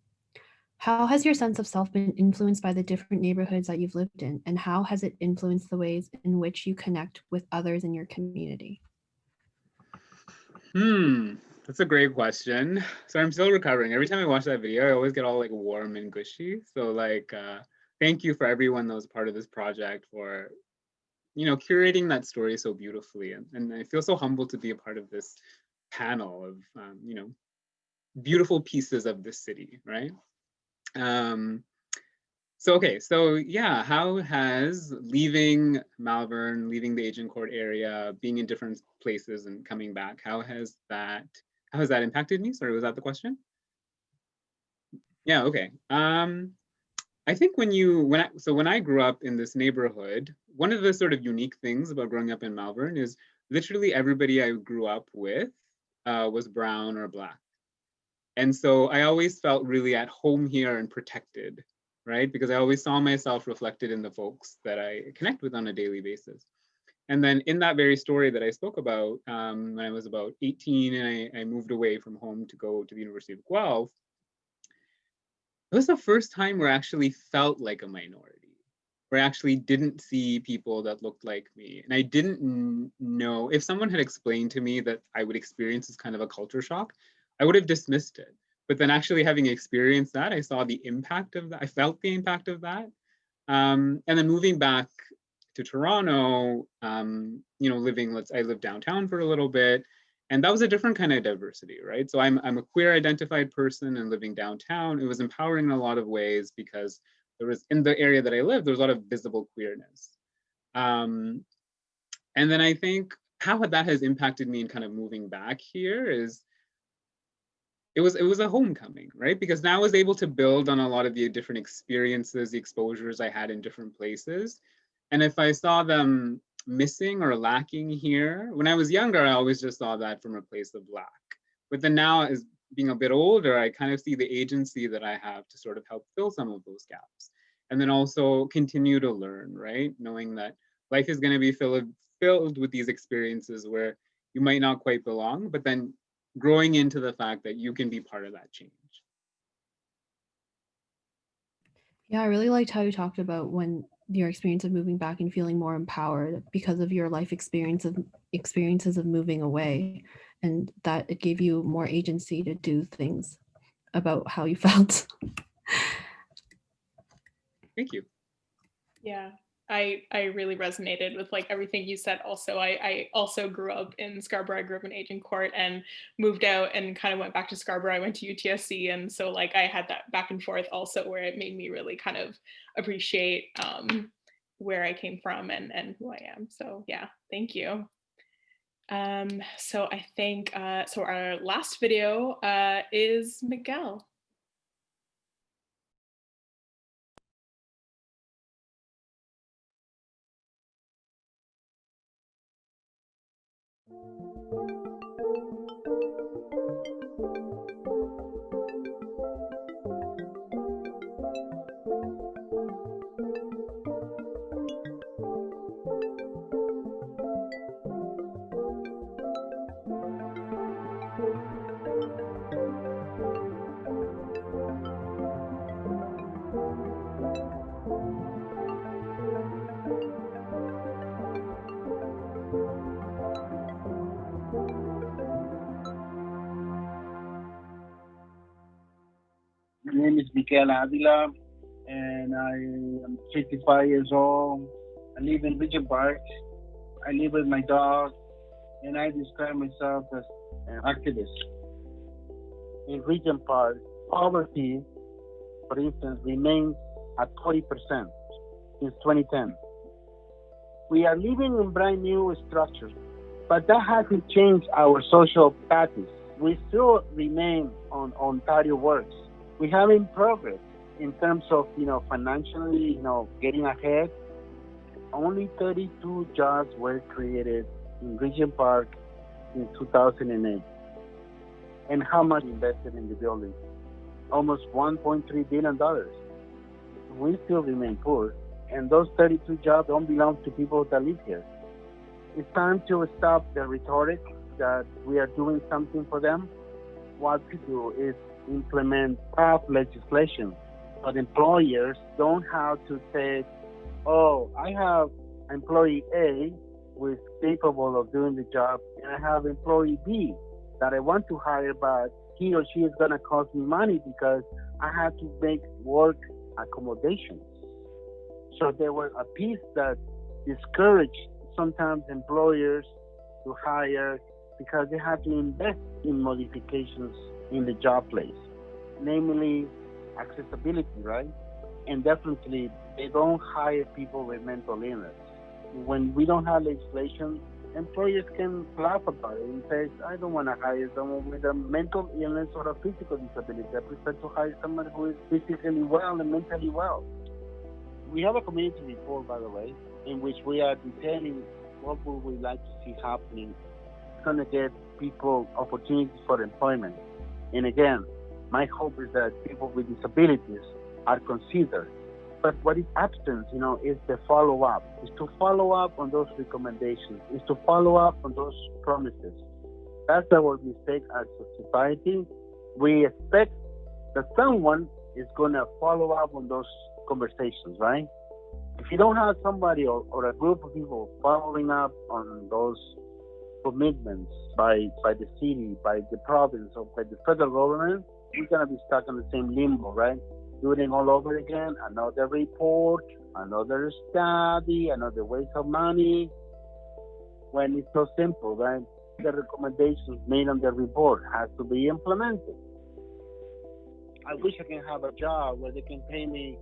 How has your sense of self been influenced by the different neighborhoods that you've lived in, and how has it influenced the ways in which you connect with others in your community? That's a great question. So I'm still recovering. Every time I watch that video, I always get all like warm and gushy. So like, thank you for everyone that was part of this project for, you know, curating that story so beautifully. And I feel so humbled to be a part of this panel of, you know, beautiful pieces of this city, right? So yeah, how has leaving Malvern, leaving the Agincourt area, being in different places and coming back, how has that impacted me? Sorry, was that the question? Yeah, okay. I think when I grew up in this neighborhood, one of the sort of unique things about growing up in Malvern is literally everybody I grew up with was brown or Black. And so I always felt really at home here and protected, right? Because I always saw myself reflected in the folks that I connect with on a daily basis. And then in that very story that I spoke about, when I was about 18 and I moved away from home to go to the University of Guelph, it was the first time where I actually felt like a minority, where I actually didn't see people that looked like me. And I didn't know, if someone had explained to me that I would experience this kind of a culture shock, I would have dismissed it. But then actually having experienced that, I saw the impact of that. I felt the impact of that. And then moving back to Toronto, you know, I lived downtown for a little bit. And that was a different kind of diversity, right? So I'm a queer identified person and living downtown. It was empowering in a lot of ways because there was, in the area that I lived, there was a lot of visible queerness. And then I think how that has impacted me in kind of moving back here is, it was a homecoming, right? Because now I was able to build on a lot of the different experiences, the exposures I had in different places. And if I saw them missing or lacking here, when I was younger, I always just saw that from a place of lack. But then now, as being a bit older, I kind of see the agency that I have to sort of help fill some of those gaps. And then also continue to learn, right? Knowing that life is going to be filled with these experiences where you might not quite belong, but then growing into the fact that you can be part of that change. Yeah, I really liked how you talked about when your experience of moving back and feeling more empowered because of your life experiences of moving away, and that it gave you more agency to do things about how you felt. Thank you. Yeah. I really resonated with like everything you said. Also, I also grew up in Scarborough. I grew up in Agincourt and moved out and kind of went back to Scarborough. I went to UTSC, and so like I had that back and forth also, where it made me really kind of appreciate where I came from and who I am. So yeah, thank you. So I think so. Our last video is Miguel. My name is Miguel Avila, and I am 55 years old. I live in Regent Park. I live with my dog, and I describe myself as an activist. In Regent Park, poverty, for instance, remains at 40% since 2010. We are living in brand new structures, but that hasn't changed our social status. We still remain on Ontario Works. We have in progress in terms of, financially, getting ahead. Only 32 jobs were created in Regent Park in 2008. And how much invested in the building? Almost $1.3 billion. We still remain poor, and those 32 jobs don't belong to people that live here. It's time to stop the rhetoric that we are doing something for them. What to do is implement tough legislation, but employers don't have to say, oh, I have employee A who is capable of doing the job, and I have employee B that I want to hire, but he or she is going to cost me money because I have to make work accommodations. So there was a piece that discouraged sometimes employers to hire because they have to invest in modifications in the job place, namely accessibility, right? And definitely they don't hire people with mental illness. When we don't have legislation, employers can laugh about it and say, I don't want to hire someone with a mental illness or a physical disability. I prefer to hire someone who is physically well and mentally well. We have a community report, by the way, in which we are detailing what would we like to see happening. It's going to get people opportunities for employment. And again, my hope is that people with disabilities are considered. But what is absent, is the follow-up, is to follow up on those recommendations, is to follow up on those promises. That's our mistake as a society. We expect that someone is going to follow up on those conversations, right? If you don't have somebody or a group of people following up on those commitments by the city, by the province, or by the federal government, we're going to be stuck in the same limbo, right? Doing it all over again, another report, another study, another waste of money, when it's so simple, right? The recommendations made on the report has to be implemented. I wish I can have a job where they can pay me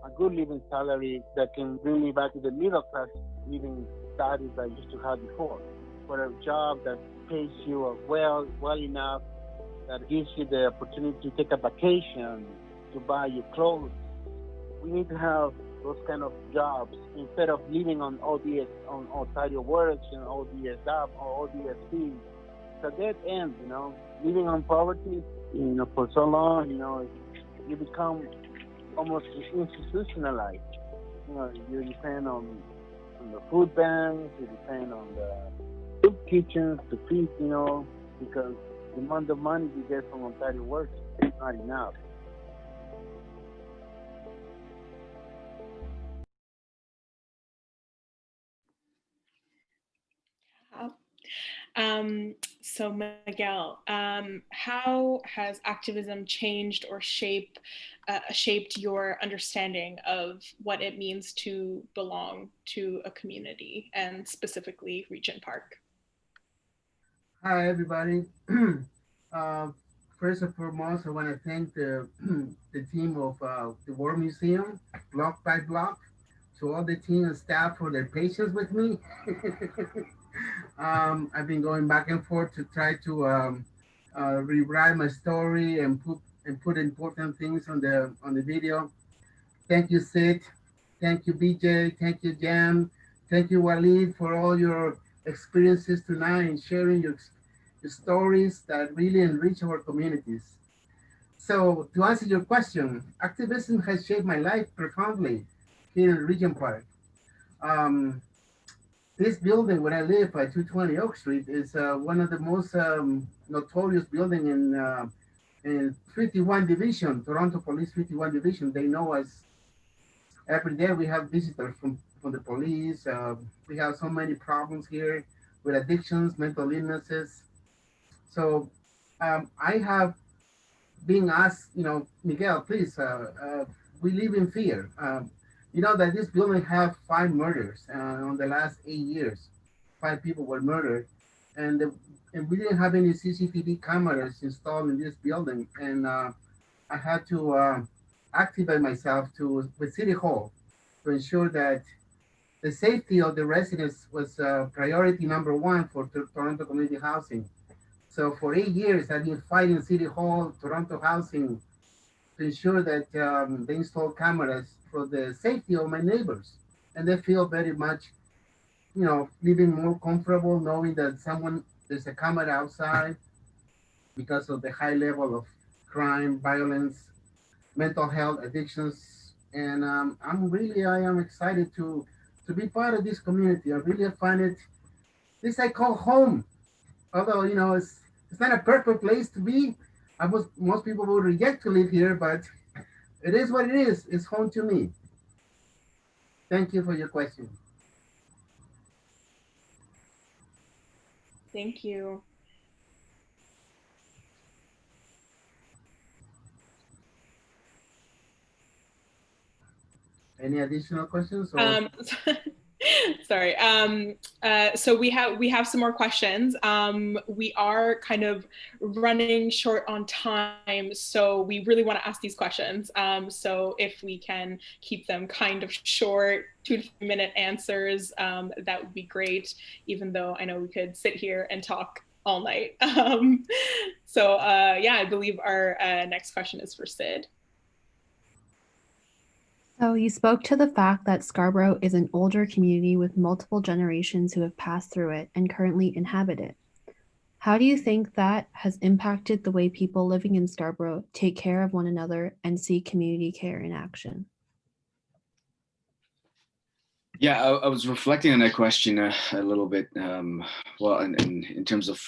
a good living salary that can bring me back to the middle class living status I used to have before. For a job that pays you well enough, that gives you the opportunity to take a vacation, to buy your clothes. We need to have those kind of jobs instead of living on ODS, on Ontario Works and ODSW or ODSP. It's a dead end, living on poverty, for so long, you become almost institutionalized. You depend on the food banks, you depend on the soup kitchens to feed, because the amount of money you get from Ontario Works is not enough. So Miguel, how has activism changed or shaped your understanding of what it means to belong to a community, and specifically Regent Park? Hi, everybody. uh, First and foremost, I want to thank the, the team of the War Museum, block by block, to all the team and staff for their patience with me. I've been going back and forth to try to rewrite my story and put important things on the video. Thank you, Sid. Thank you, Vijay. Thank you, Jam. Thank you, Waleed, for all your experiences tonight and sharing your stories that really enrich our communities. So, to answer your question, activism has shaped my life profoundly here in Regent Park. Um, this building where I live at 220 Oak Street is one of the most notorious building in 51 Division, Toronto Police 51 Division. They know us. Every day we have visitors from the police. We have so many problems here with addictions, mental illnesses. So I have been asked, Miguel, please, we live in fear. You know that this building have 5 murders on the last 8 years. 5 people were murdered, and we didn't have any CCTV cameras installed in this building. And I had to activate myself with City Hall to ensure that the safety of the residents was priority number 1 for Toronto Community Housing. So for 8 years, I've been fighting City Hall, Toronto Housing, to ensure that they install cameras for the safety of my neighbors. And they feel very much, living more comfortable knowing that there's a camera outside because of the high level of crime, violence, mental health, addictions. And I am excited to be part of this community. I really find this I call home. Although, it's not a perfect place to be. Most people would reject to live here, but it is what it is. It's home to me. Thank you for your question. Thank you. Any additional questions? Sorry. So we have some more questions. We are kind of running short on time, so we really want to ask these questions. So if we can keep them kind of short, 2 to 3 minute answers, that would be great, even though I know we could sit here and talk all night. Yeah, I believe our next question is for Sid. So you spoke to the fact that Scarborough is an older community with multiple generations who have passed through it and currently inhabit it. How do you think that has impacted the way people living in Scarborough take care of one another and see community care in action? Yeah, I was reflecting on that question a little bit. Well, and in terms of,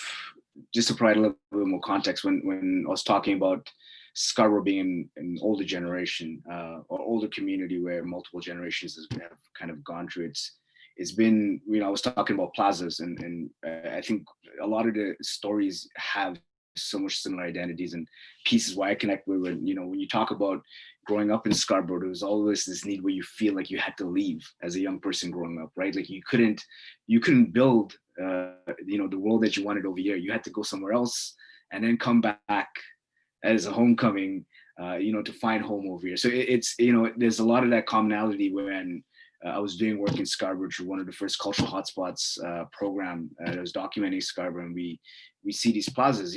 just to provide a little bit more context, when I was talking about Scarborough being an older generation or older community where multiple generations have kind of gone through, it's been, I was talking about plazas, and I think a lot of the stories have so much similar identities and pieces why I connect with when you talk about growing up in Scarborough, there was always this need where you feel like you had to leave as a young person growing up, right? Like you couldn't build the world that you wanted over here. You had to go somewhere else and then come back as a homecoming, to find home over here. So it's there's a lot of that commonality when I was doing work in Scarborough through one of the first cultural hotspots program that was documenting Scarborough, and we see these plazas.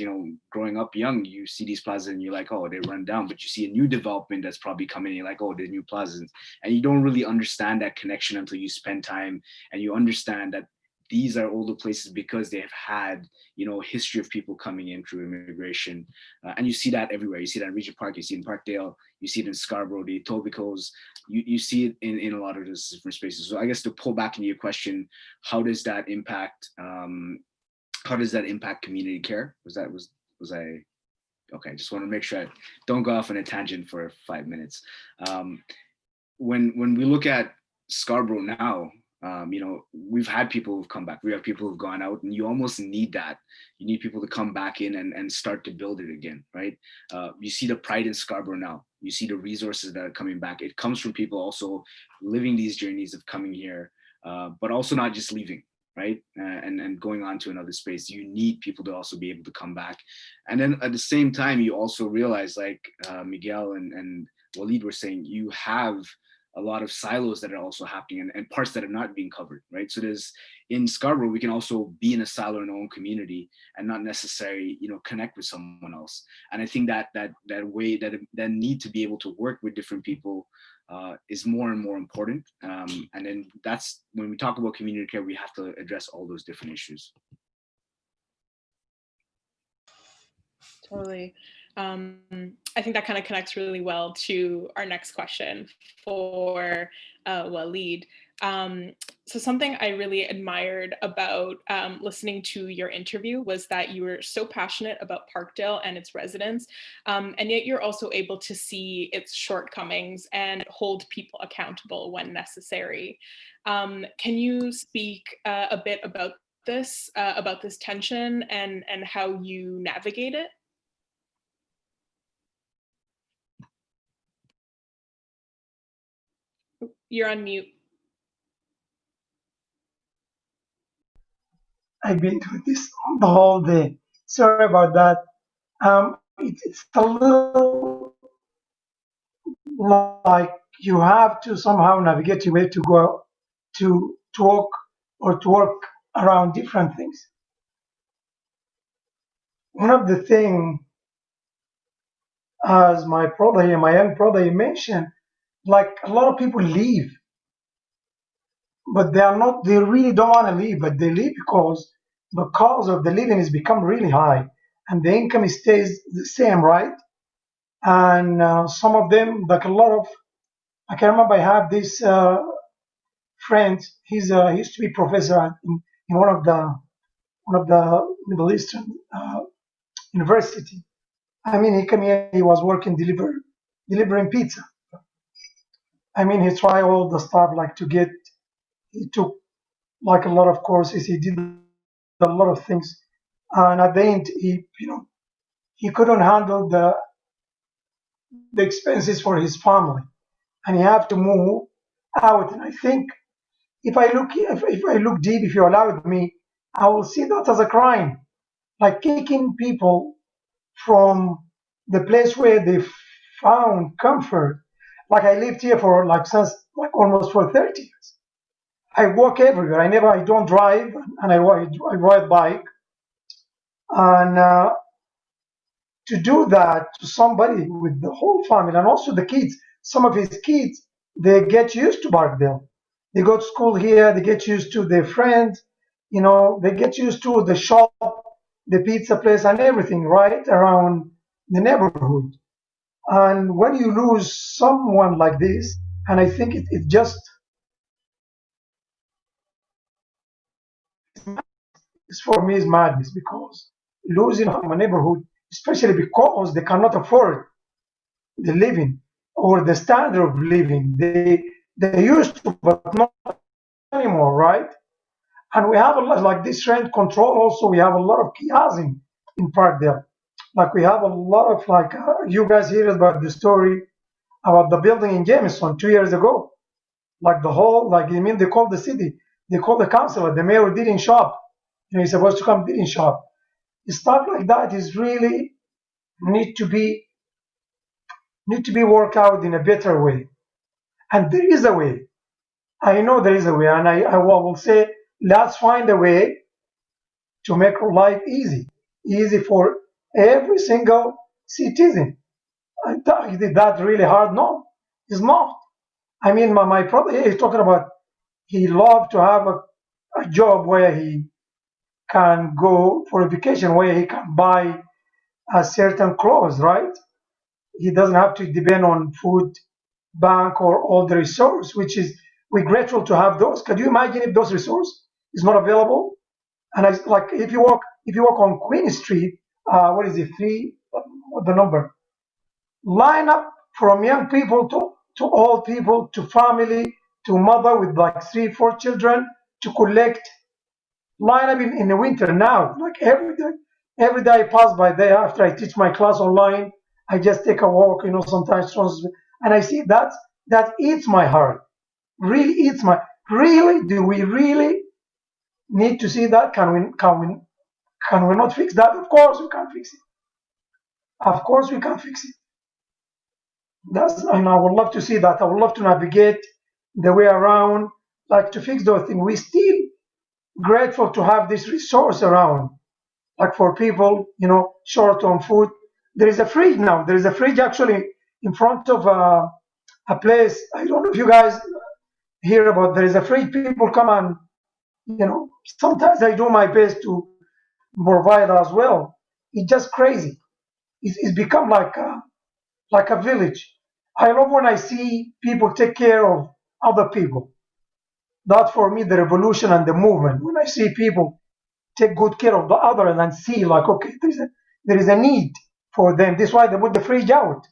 Growing up young, you see these plazas and you're like, oh, they run down, but you see a new development that's probably coming in, you're like, oh, there's new plazas, and you don't really understand that connection until you spend time and you understand that these are older places because they have had, history of people coming in through immigration. And you see that everywhere. You see that in Regent Park, you see it in Parkdale, you see it in Scarborough, the Etobicoke, you see it in a lot of those different spaces. So I guess to pull back into your question, how does that impact community care? Was I, okay, just want to make sure I don't go off on a tangent for 5 minutes. When we look at Scarborough now, We've had people who've come back. We have people who've gone out, and you almost need that. You need people to come back in and start to build it again, right? You see the pride in Scarborough now. You see the resources that are coming back. It comes from people also living these journeys of coming here, but also not just leaving, right? And going on to another space. You need people to also be able to come back. And then at the same time, you also realize, like Miguel and Waleed were saying, you have a lot of silos that are also happening and parts that are not being covered, right? So there's, in Scarborough, we can also be in a silo in our own community and not necessarily, connect with someone else. And I think that way, that need to be able to work with different people is more and more important. And then that's when we talk about community care, we have to address all those different issues. Totally. I think that kind of connects really well to our next question for Waleed. So something I really admired about listening to your interview was that you were so passionate about Parkdale and its residents, and yet you're also able to see its shortcomings and hold people accountable when necessary. Can you speak a bit about this tension and how you navigate it? You're on mute. I've been doing this the whole day. Sorry about that. It's a little like you have to somehow navigate your way to go to talk or to work around different things. One of the things, as my young brother, he mentioned, like a lot of people leave, but they really don't want to leave, but they leave because the cost of the living has become really high and the income stays the same, right? And some of them, like I can remember I have this friend, he used to be professor in one of the Middle Eastern university. I mean, he came here, he was working delivering pizza. I mean, he tried all the stuff like he took like a lot of courses, he did a lot of things, and at the end, he couldn't handle the expenses for his family, and he had to move out. And I think if I look deep, if you allowed me, I will see that as a crime, like kicking people from the place where they found comfort. Like I lived here for since almost for 30 years. I walk everywhere. I don't drive, and I ride bike. And to do that to somebody with the whole family and also the kids, some of his kids, they get used to Barkdale. They go to school here. They get used to their friends. They get used to the shop, the pizza place, and everything right around the neighborhood. And when you lose someone like this, and I think it just for me is madness, because losing a neighborhood, especially because they cannot afford the living or the standard of living they used to, but not anymore, right? And we have a lot like this rent control. Also, we have a lot of chaos in Parkdale. Like we have a lot of you guys hear about the story about the building in Jameson 2 years ago. Like the whole they called the city, they called the council, the mayor didn't show up. He's supposed to come, didn't show up. Stuff like that is really need to be worked out in a better way. And there is a way. I know there is a way, and I will say let's find a way to make life easy for every single citizen. Is that really hard? No, it's not. I mean, my brother here is talking about he loved to have a job where he can go for a vacation, where he can buy a certain clothes, right? He doesn't have to depend on food bank or all the resource, which is we're grateful to have those. Can you imagine if those resource is not available? And if you walk on Queen Street, what is it, what the number? Line up from young people to old people to family to a mother with like 3, 4 children to collect, line up in the winter now, like every day. Every day I pass by there after I teach my class online. I just take a walk, sometimes, and I see that eats my heart. Really eats my. Really, do we really need to see that? Can we not fix that? Of course we can fix it. Of course we can fix it. And I would love to see that. I would love to navigate the way around, like to fix those things. We still grateful to have this resource around, like for people, short on food. There is a fridge now. There is a fridge actually in front of a place. I don't know if you guys hear about. There is a fridge. People come and, sometimes I do my best to provide as well. It's just crazy. It's become like a village. I love when I see people take care of other people. That for me, the revolution and the movement. When I see people take good care of the other and see like, okay, there is a need for them. This is why they put the fridge out,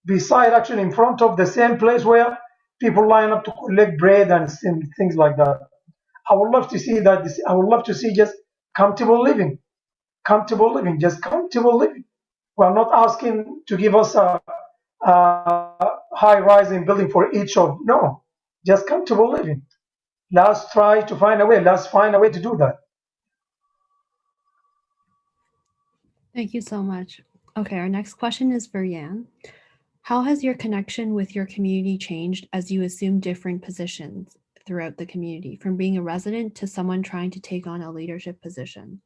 beside actually in front of the same place where people line up to collect bread and things like that. I would love to see that. I would love to see just comfortable living, just comfortable living. We're not asking to give us a high-rising building for each of, no, just comfortable living. Let's try to find a way. Let's find a way to do that. Thank you so much. Okay, our next question is for Yan. How has your connection with your community changed as you assume different positions throughout the community, from being a resident to someone trying to take on a leadership position?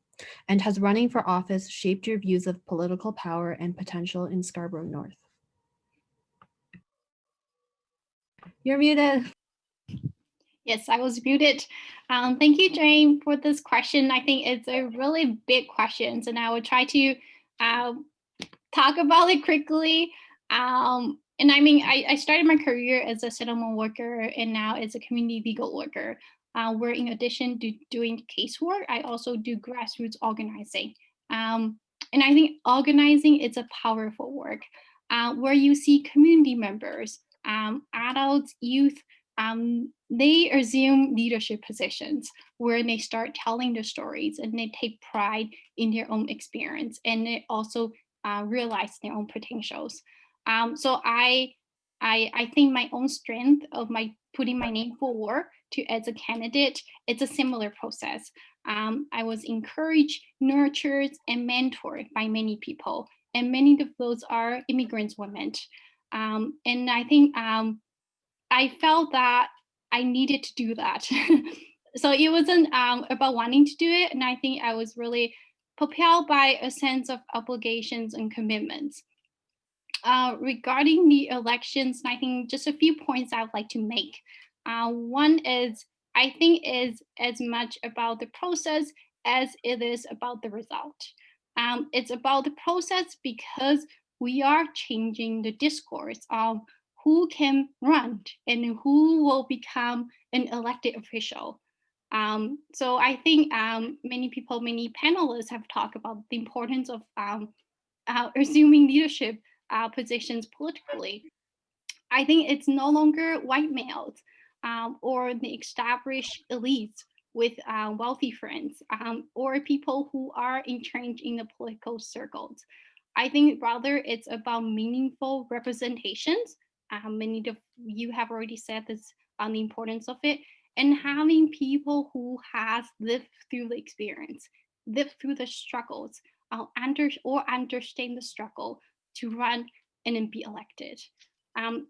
And has running for office shaped your views of political power and potential in Scarborough North? You're muted. Yes, I was muted. Thank you, Jane, for this question. I think it's a really big question, and I will try to talk about it quickly. And I mean, I started my career as a settlement worker and now as a community legal worker, where in addition to doing casework, I also do grassroots organizing. And I think organizing is a powerful work where you see community members, adults, youth, they assume leadership positions where they start telling their stories and they take pride in their own experience, and they also realize their own potentials. So I think my own strength of my putting my name forward to as a candidate, it's a similar process. I was encouraged, nurtured, and mentored by many people, and many of those are immigrants women. And I think I felt that I needed to do that. So it wasn't about wanting to do it. And I think I was really propelled by a sense of obligations and commitments. Regarding the elections, I think just a few points I would like to make. One is, I think is as much about the process as it is about the result. It's about the process because we are changing the discourse of who can run and who will become an elected official. So I think many people, many panelists have talked about the importance of assuming leadership positions politically. I think it's no longer white males or the established elites with wealthy friends or people who are entrenched in the political circles. I think rather it's about meaningful representations. Many of you have already said this on the importance of it, and having people who has lived through the experience, lived through the struggles, understand the struggle to run and then be elected.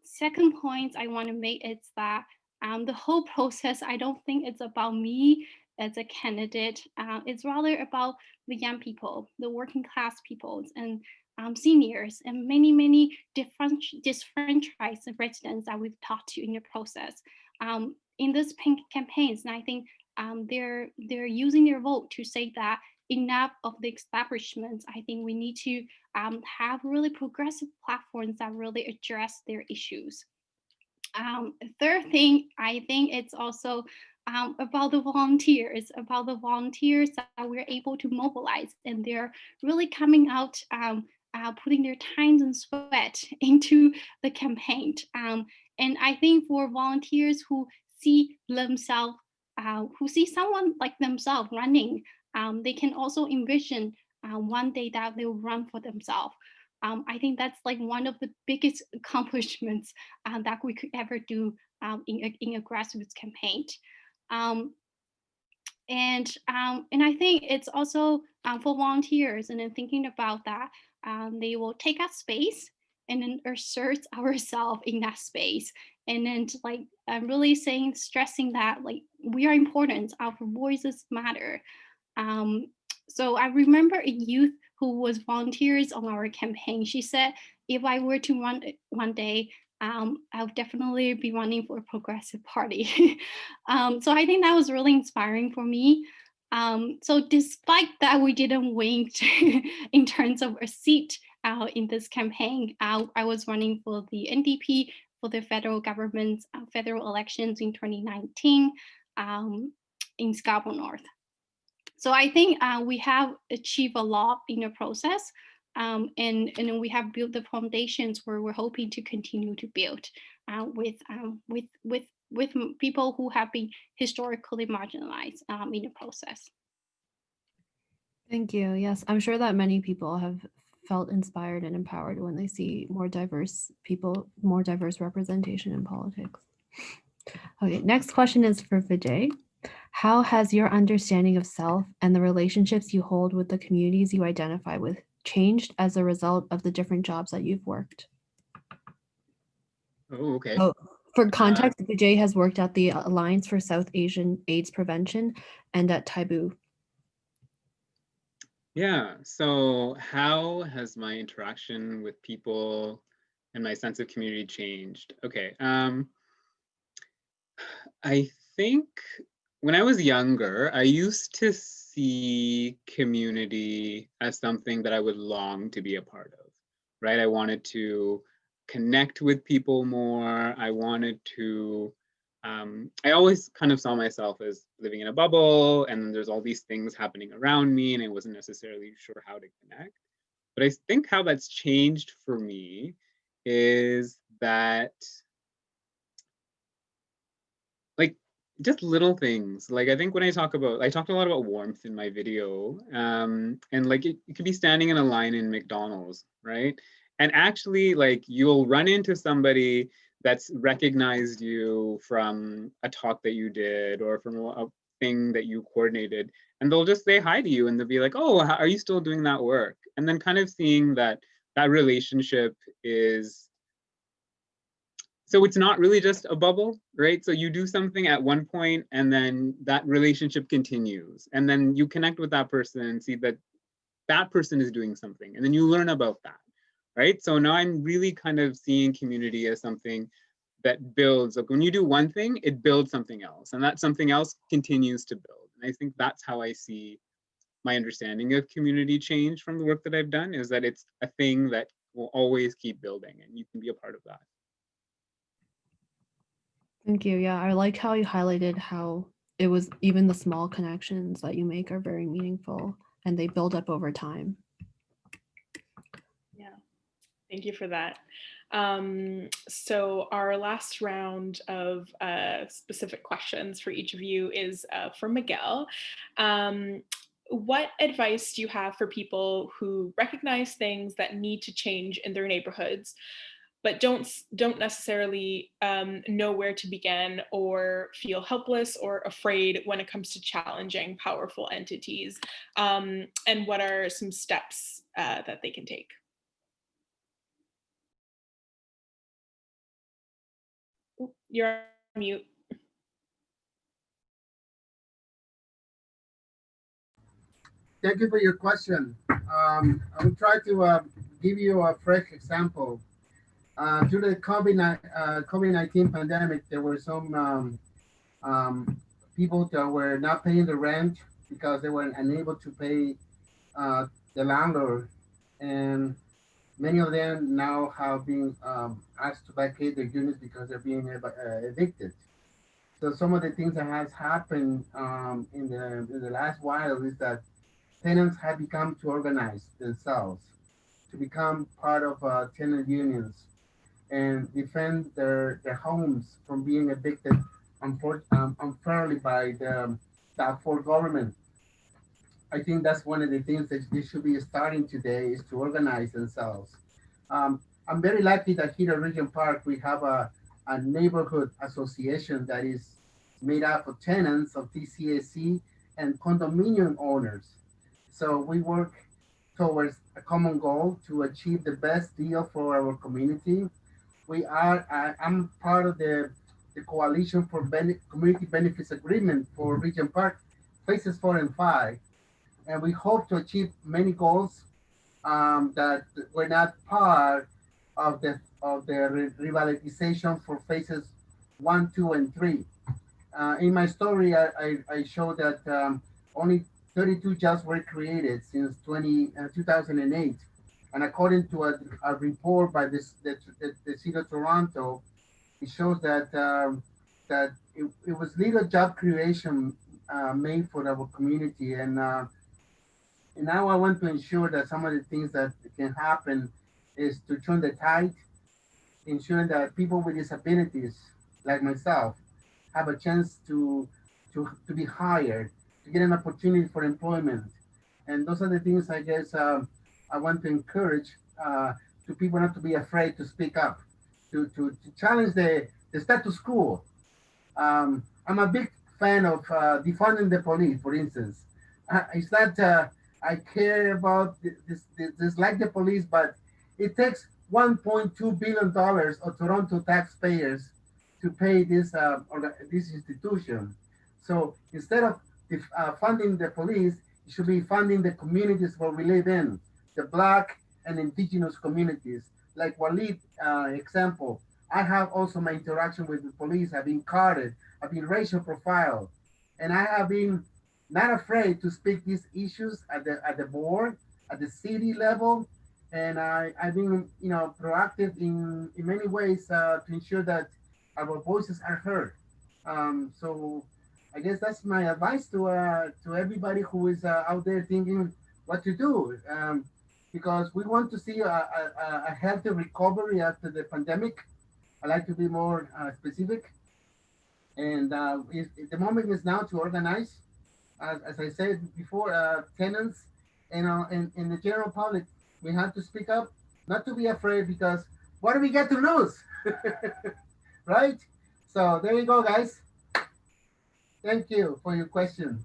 Second point I want to make is that the whole process, I don't think it's about me as a candidate. It's rather about the young people, the working class peoples, and seniors, and many disenfranchised residents that we've talked to in the process. In this campaigns, and I think they're using their vote to say that enough of the establishments. I think we need to have really progressive platforms that really address their issues. Third thing, I think it's also about the volunteers, that we're able to mobilize, and they're really coming out, putting their time and sweat into the campaign. And I think for volunteers who see themselves, who see someone like themselves running, they can also envision one day that they'll run for themselves. I think that's like one of the biggest accomplishments that we could ever do in a grassroots campaign. And I think it's also for volunteers, and then thinking about that, they will take up space and then assert ourselves in that space, and then like really stressing that like we are important, our voices matter. So I remember a youth who was volunteers on our campaign. She said, if I were to run one day, I'll definitely be running for a progressive party. So I think that was really inspiring for me. So despite that, we didn't win in terms of a seat in this campaign. I was running for the NDP for the federal government's federal elections in 2019 in Scarborough North. So I think we have achieved a lot in the process, and we have built the foundations where we're hoping to continue to build with people who have been historically marginalized in the process. Thank you. Yes, I'm sure that many people have felt inspired and empowered when they see more diverse people, more diverse representation in politics. Okay, next question is for Vijay. How has your understanding of self and the relationships you hold with the communities you identify with changed as a result of the different jobs that you've worked? Oh, okay. Oh, for context, Vijay has worked at the Alliance for South Asian AIDS Prevention and at Taboo. Yeah, so how has my interaction with people and my sense of community changed? Okay, I think when I was younger, I used to see community as something that I would long to be a part of, right? I wanted to connect with people more. I wanted to, I always kind of saw myself as living in a bubble, and then there's all these things happening around me, and I wasn't necessarily sure how to connect. But I think how that's changed for me is that, like, just little things. Like, I think when I talked a lot about warmth in my video, and like it could be standing in a line in McDonald's, right? And actually, like, you'll run into somebody that's recognized you from a talk that you did or from a thing that you coordinated, and they'll just say hi to you, and they'll be like, oh, are you still doing that work? And then kind of seeing that relationship is, so it's not really just a bubble, right? So you do something at one point, and then that relationship continues, and then you connect with that person and see that that person is doing something, and then you learn about that, right? So now I'm really kind of seeing community as something that builds. Like, when you do one thing, it builds something else, and that something else continues to build. And I think that's how I see my understanding of community change from the work that I've done, is that it's a thing that will always keep building, and you can be a part of that. Thank you. Yeah, I like how you highlighted how it was even the small connections that you make are very meaningful and they build up over time. Yeah, thank you for that. So our last round of specific questions for each of you is from Miguel. What advice do you have for people who recognize things that need to change in their neighborhoods, but don't necessarily know where to begin, or feel helpless or afraid when it comes to challenging powerful entities? And what are some steps that they can take? You're on mute. Thank you for your question. I will try to give you a fresh example. Due to the COVID-19 pandemic, there were some people that were not paying the rent because they were unable to pay the landlord. And many of them now have been asked to vacate their units because they're being evicted. So some of the things that has happened in the last while is that tenants have become to organize themselves, to become part of tenant unions and defend their homes from being evicted unfairly by the Darfur government. I think that's one of the things that they should be starting today is to organize themselves. I'm very lucky that here at Regent Park, we have a neighborhood association that is made up of tenants of TCAC and condominium owners. So we work towards a common goal to achieve the best deal for our community. I'm part of the Coalition for Community Benefits Agreement for Regent Park, phases 4 and 5. And we hope to achieve many goals that were not part of the revitalization for phases 1, 2, and 3. In my story, I show that only 32 jobs were created since 2008. And according to a report by the City of Toronto, it shows that it was little job creation made for our community. And now I want to ensure that some of the things that can happen is to turn the tide, ensuring that people with disabilities like myself have a chance to be hired, to get an opportunity for employment. And those are the things I guess I want to encourage to people not to be afraid to speak up, to challenge the status quo. I'm a big fan of defunding the police, for instance. It's not I care about this like the police, but it takes $1.2 billion of Toronto taxpayers to pay this institution. So instead of funding the police, it should be funding the communities where we live in, the Black and Indigenous communities. Like Waleed example, I have also my interaction with the police. I've been carded, I've been racial profiled, and I have been not afraid to speak these issues at the board, at the city level, and I've been proactive in many ways to ensure that our voices are heard. So I guess that's my advice to everybody who is out there thinking what to do, because we want to see a healthy recovery after the pandemic. I like to be more specific, and the moment is now to organize. As I said before, tenants and in the general public, we have to speak up, not to be afraid, because what do we get to lose? Right? So there you go, guys. Thank you for your question.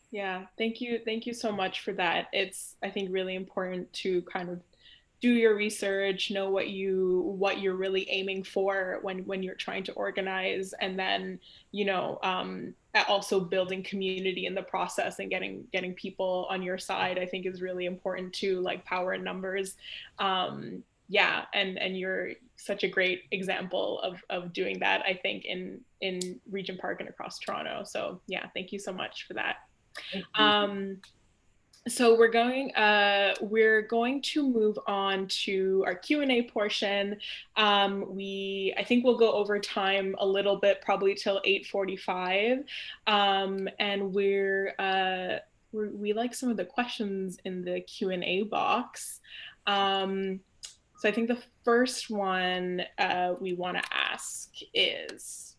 Yeah, thank you. Thank you so much for that. It's, I think, really important to kind of do your research, know what you're really aiming for when you're trying to organize, and then, also building community in the process and getting people on your side, I think is really important too, like power in numbers. Yeah, and you're such a great example of doing that, I think, in Regent Park and across Toronto. So yeah, thank you so much for that. So we're going to move on to our Q&A portion. I think we'll go over time a little bit, probably till 8:45, and we like some of the questions in the Q&A box. So I think the first one we want to ask is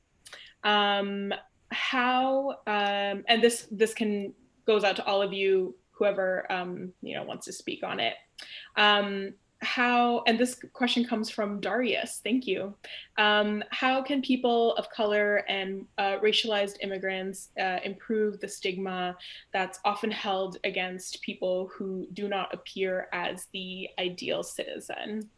how, and this goes out to all of you, whoever wants to speak on it. How, and this question comes from Darius, thank you. How can people of color and racialized immigrants improve the stigma that's often held against people who do not appear as the ideal citizen?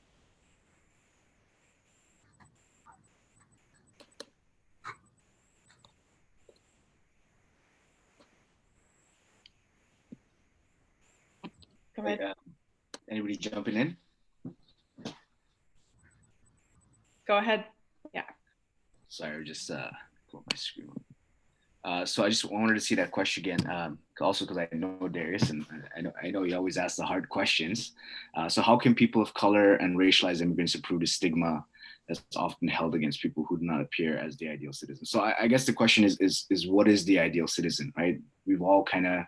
Go ahead. Anybody jumping in? Go ahead. Yeah. Sorry, I just pulled my screen. So I just wanted to see that question again. Also because I know Darius, and I know he always asks the hard questions. So how can people of color and racialized immigrants improve the stigma that's often held against people who do not appear as the ideal citizen? So I guess the question is what is the ideal citizen, right? We've all kind of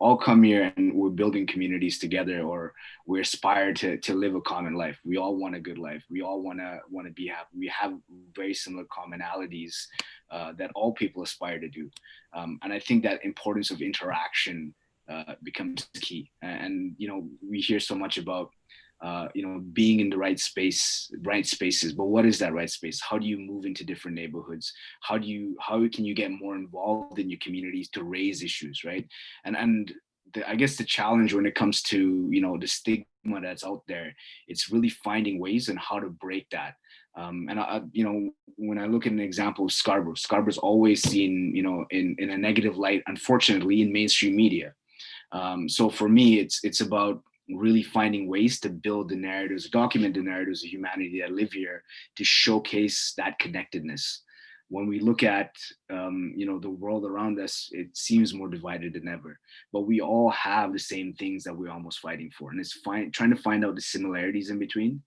all come here and we're building communities together, or we aspire to live a common life. We all want a good life. We all want to be happy. We have very similar commonalities that all people aspire to do. And I think that importance of interaction becomes key. And, we hear so much about, being in the right spaces, but what is that right space? How do you move into different neighborhoods? How can you get more involved in your communities to raise issues, right? And I guess the challenge when it comes to, the stigma that's out there, it's really finding ways and how to break that. When I look at an example of Scarborough's always seen, in a negative light, unfortunately, in mainstream media. So for me, it's about really finding ways to build the narratives, document the narratives of humanity that live here, to showcase that connectedness. When we look at, the world around us, it seems more divided than ever, but we all have the same things that we're almost fighting for. And it's trying to find out the similarities in between.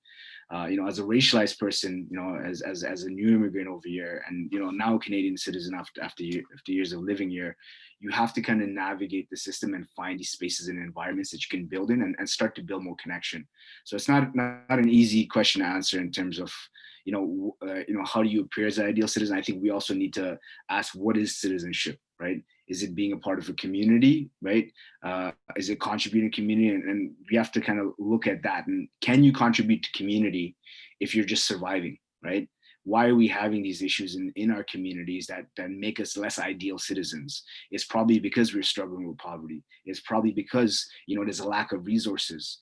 As a racialized person, as a new immigrant over here, and now a Canadian citizen after years of living here, you have to kind of navigate the system and find these spaces and environments that you can build in and start to build more connection. So it's not an easy question to answer in terms of how do you appear as an ideal citizen. I think we also need to ask, what is citizenship, right? Is it being a part of a community, right? Is it contributing to community? And we have to kind of look at that. And can you contribute to community if you're just surviving, right? Why are we having these issues in our communities that make us less ideal citizens? It's probably because we're struggling with poverty. It's probably because, there's a lack of resources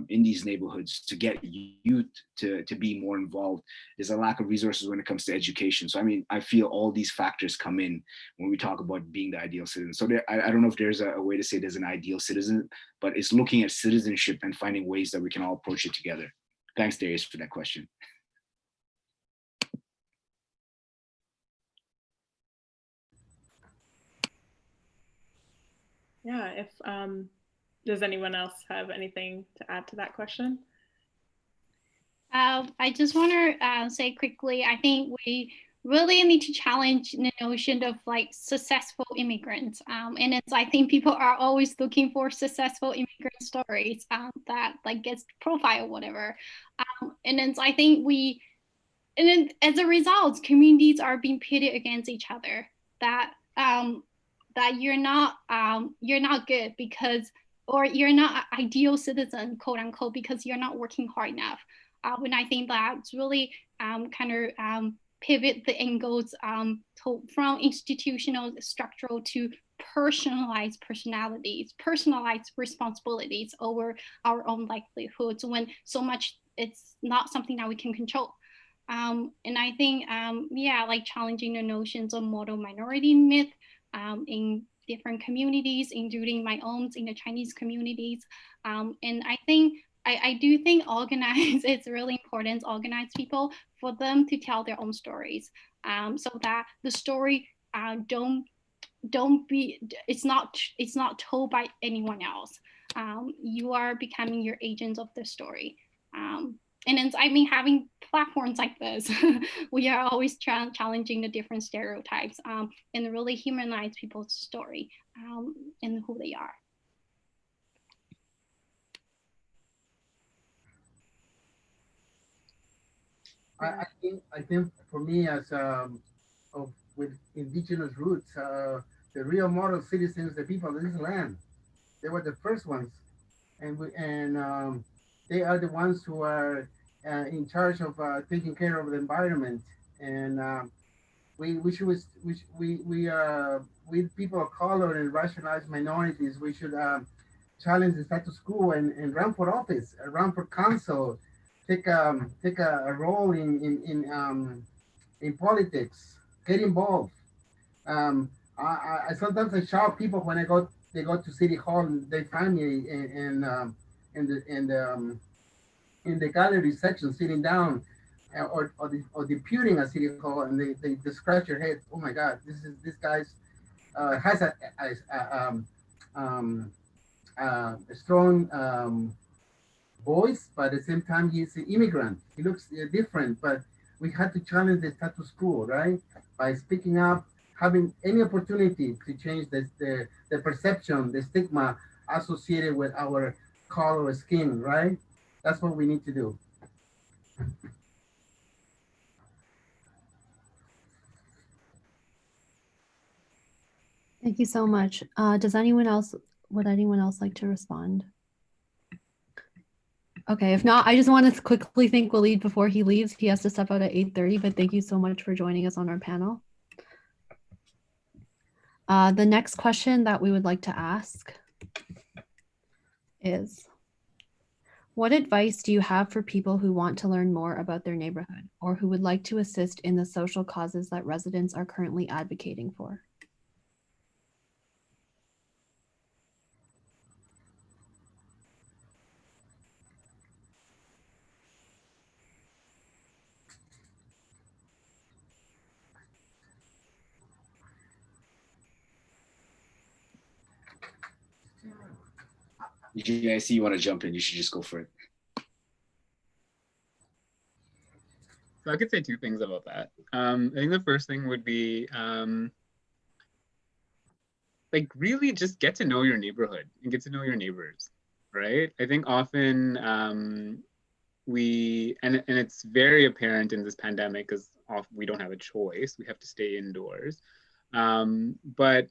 in these neighborhoods to get youth to be more involved. There's a lack of resources when it comes to education. So, I feel all these factors come in when we talk about being the ideal citizen. So I don't know if there's a way to say there's an ideal citizen, but it's looking at citizenship and finding ways that we can all approach it together. Thanks, Darius, for that question. Yeah, if does anyone else have anything to add to that question? I just want to say quickly, I think we really need to challenge the notion of like successful immigrants. And I think people are always looking for successful immigrant stories that like gets profile or whatever. And then I think as a result, communities are being pitted against each other. That you're not good because, or you're not an ideal citizen, quote unquote, because you're not working hard enough. When I think that's really pivot the angles from institutional structural to personalized personalities, personalized responsibilities over our own livelihoods, when so much it's not something that we can control. And I think, like challenging the notions of model minority myth in different communities, including my own in the Chinese communities. And I think, I do think it's really important to organize people for them to tell their own stories, so that the story it's not told by anyone else. You are becoming your agents of the story. And then, having platforms like this, we are always challenging the different stereotypes and really humanize people's story and who they are. I think for me, as with indigenous roots, the real model citizens, the people of this land, they were the first ones, and they are the ones who are in charge of taking care of the environment. And we people of color and racialized minorities, we should challenge the status quo and run for office, run for council, take a role in politics, get involved. I sometimes I shock people when they go to City Hall and they find me in the gallery section sitting down, or deputing at City Hall, and they scratch your head. Oh my God, this guy's has a strong voice, but at the same time he's an immigrant. He looks different, but we had to challenge the status quo, right? By speaking up, having any opportunity to change the perception, the stigma associated with our color of skin, right? That's what we need to do. Thank you so much. Would anyone else like to respond? Okay, if not, I just want to quickly thank Waleed before he leaves. He has to step out at 8:30, but thank you so much for joining us on our panel. The next question that we would like to ask is, what advice do you have for people who want to learn more about their neighborhood or who would like to assist in the social causes that residents are currently advocating for? I see you want to jump in. You should just go for it. So I could say two things about that. I think the first thing would be like really just get to know your neighborhood and get to know your neighbors, right? I think often and it's very apparent in this pandemic because we don't have a choice. We have to stay indoors. But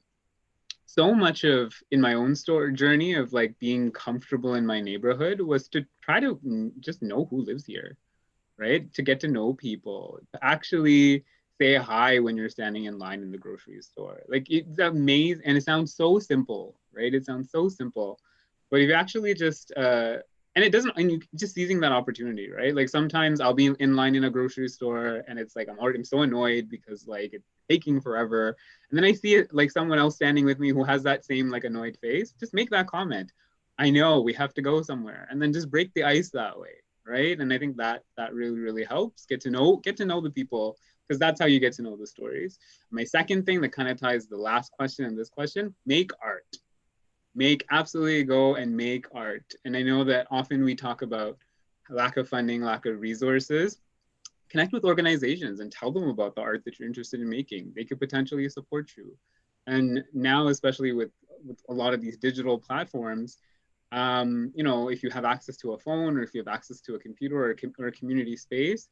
so much of in my own journey of like being comfortable in my neighborhood was to try to just know who lives here, right? To get to know people, to actually say hi when you're standing in line in the grocery store. Like it's amazing, and it sounds so simple, right? It sounds so simple, but if you actually just and it doesn't, and you just seizing that opportunity, right? Like sometimes I'll be in line in a grocery store and it's like I'm so annoyed because like it's taking forever, and then I see it like someone else standing with me who has that same like annoyed face. Just make that comment. I know we have to go somewhere, and then just break the ice that way, right? And I think that really helps. Get to know the people, because that's how you get to know the stories. My second thing that kind of ties the last question and this question: make art. Absolutely go and make art. And I know that often we talk about lack of funding, lack of resources. Connect with organizations and tell them about the art that you're interested in making. They could potentially support you. And now, especially with a lot of these digital platforms, you know, if you have access to a phone or if you have access to a computer or a community space,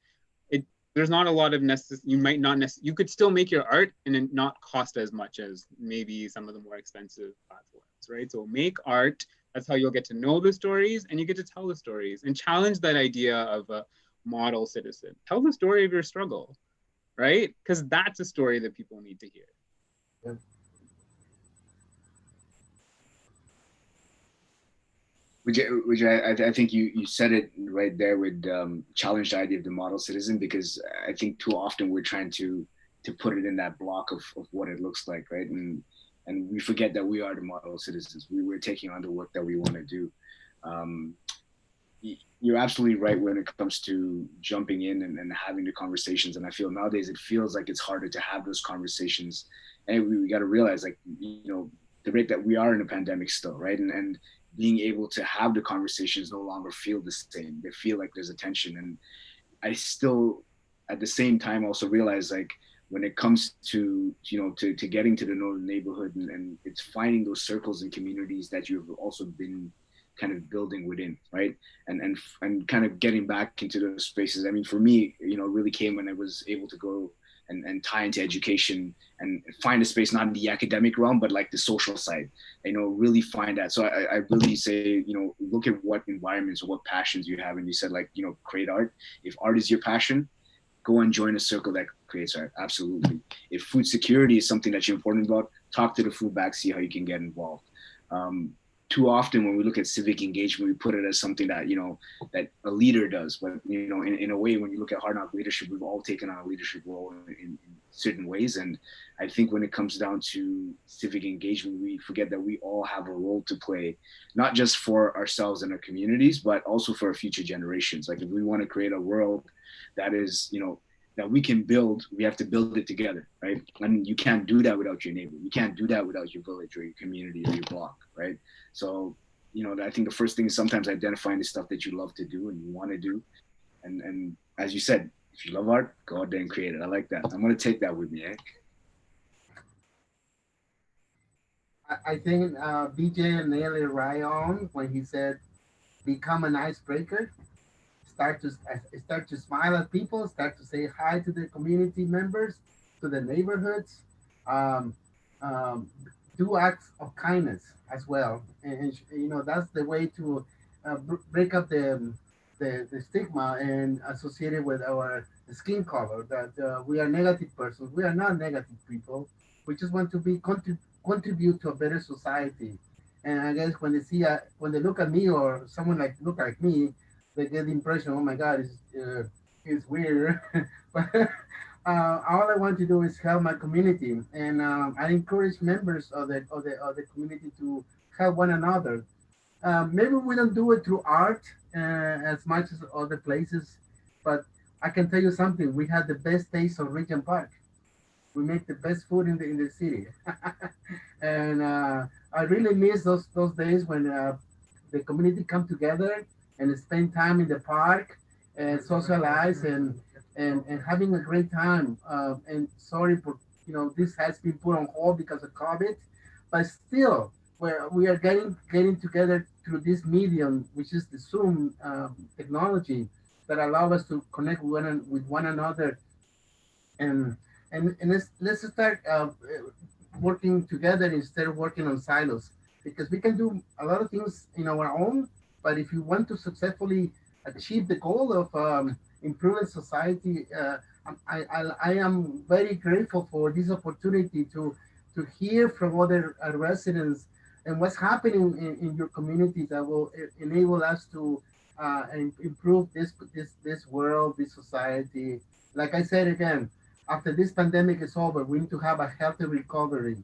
there's not a lot of you could still make your art and it not cost as much as maybe some of the more expensive platforms, right? So make art. That's how you'll get to know the stories and you get to tell the stories and challenge that idea of a model citizen. Tell the story of your struggle, right? Because that's a story that people need to hear. Yeah. Which I think you said it right there with challenge the idea of the model citizen, because I think too often we're trying to put it in that block of what it looks like, right? And we forget that we are the model citizens. We're taking on the work that we want to do. You're absolutely right when it comes to jumping in and having the conversations. And I feel nowadays it feels like it's harder to have those conversations. And we got to realize, like, you know, the rate that we are in a pandemic still, right? And being able to have the conversations no longer feel the same. They feel like there's a tension. And I still, at the same time, also realize, like, when it comes to, you know, to getting to the know the neighborhood and it's finding those circles and communities that you've also been kind of building within, right? And kind of getting back into those spaces. I mean, for me, you know, it really came when I was able to go and tie into education and find a space, not in the academic realm, but like the social side, you know, really find that. So I really say, you know, look at what environments or what passions you have. And you said, like, you know, create art. If art is your passion, go and join a circle that creates art. Absolutely. If food security is something that you're important about, talk to the food bank, see how you can get involved. Too often when we look at civic engagement, we put it as something that, you know, that a leader does. But, you know, in a way, when you look at hard knock leadership, we've all taken on a leadership role in certain ways. And I think when it comes down to civic engagement, we forget that we all have a role to play, not just for ourselves and our communities, but also for our future generations. Like, if we want to create a world that is, you know, that we can build, we have to build it together, right? And you can't do that without your neighbor. You can't do that without your village or your community or your block, right? So, you know, I think the first thing is sometimes identifying the stuff that you love to do and you want to do. And as you said, if you love art, go out there and create it. I like that. I'm going to take that with me, eh? I think Vijay nailed it right on when he said, become an icebreaker. Start to smile at people. Start to say hi to the community members, to the neighborhoods. Um, um, do acts of kindness as well, and you know that's the way to break up the stigma and associated with our skin color. That we are negative persons. We are not negative people. We just want to be contribute to a better society. And I guess when they see when they look at me or someone like look like me, they get the impression, oh my God, it's weird. But all I want to do is help my community, and I encourage members of the community to help one another. Maybe we don't do it through art as much as other places, but I can tell you something. We had the best taste of Regent Park. We make the best food in the city, and I really miss those days when the community come together and spend time in the park and socialize and having a great time. And sorry for this has been put on hold because of COVID, but still we are getting together through this medium, which is the Zoom technology that allow us to connect with one another and let's start working together instead of working on silos because we can do a lot of things in our own, but if you want to successfully achieve the goal of improving society, I am very grateful for this opportunity to hear from other residents and what's happening in your community that will enable us to improve this world, this society. Like I said again, after this pandemic is over, we need to have a healthy recovery.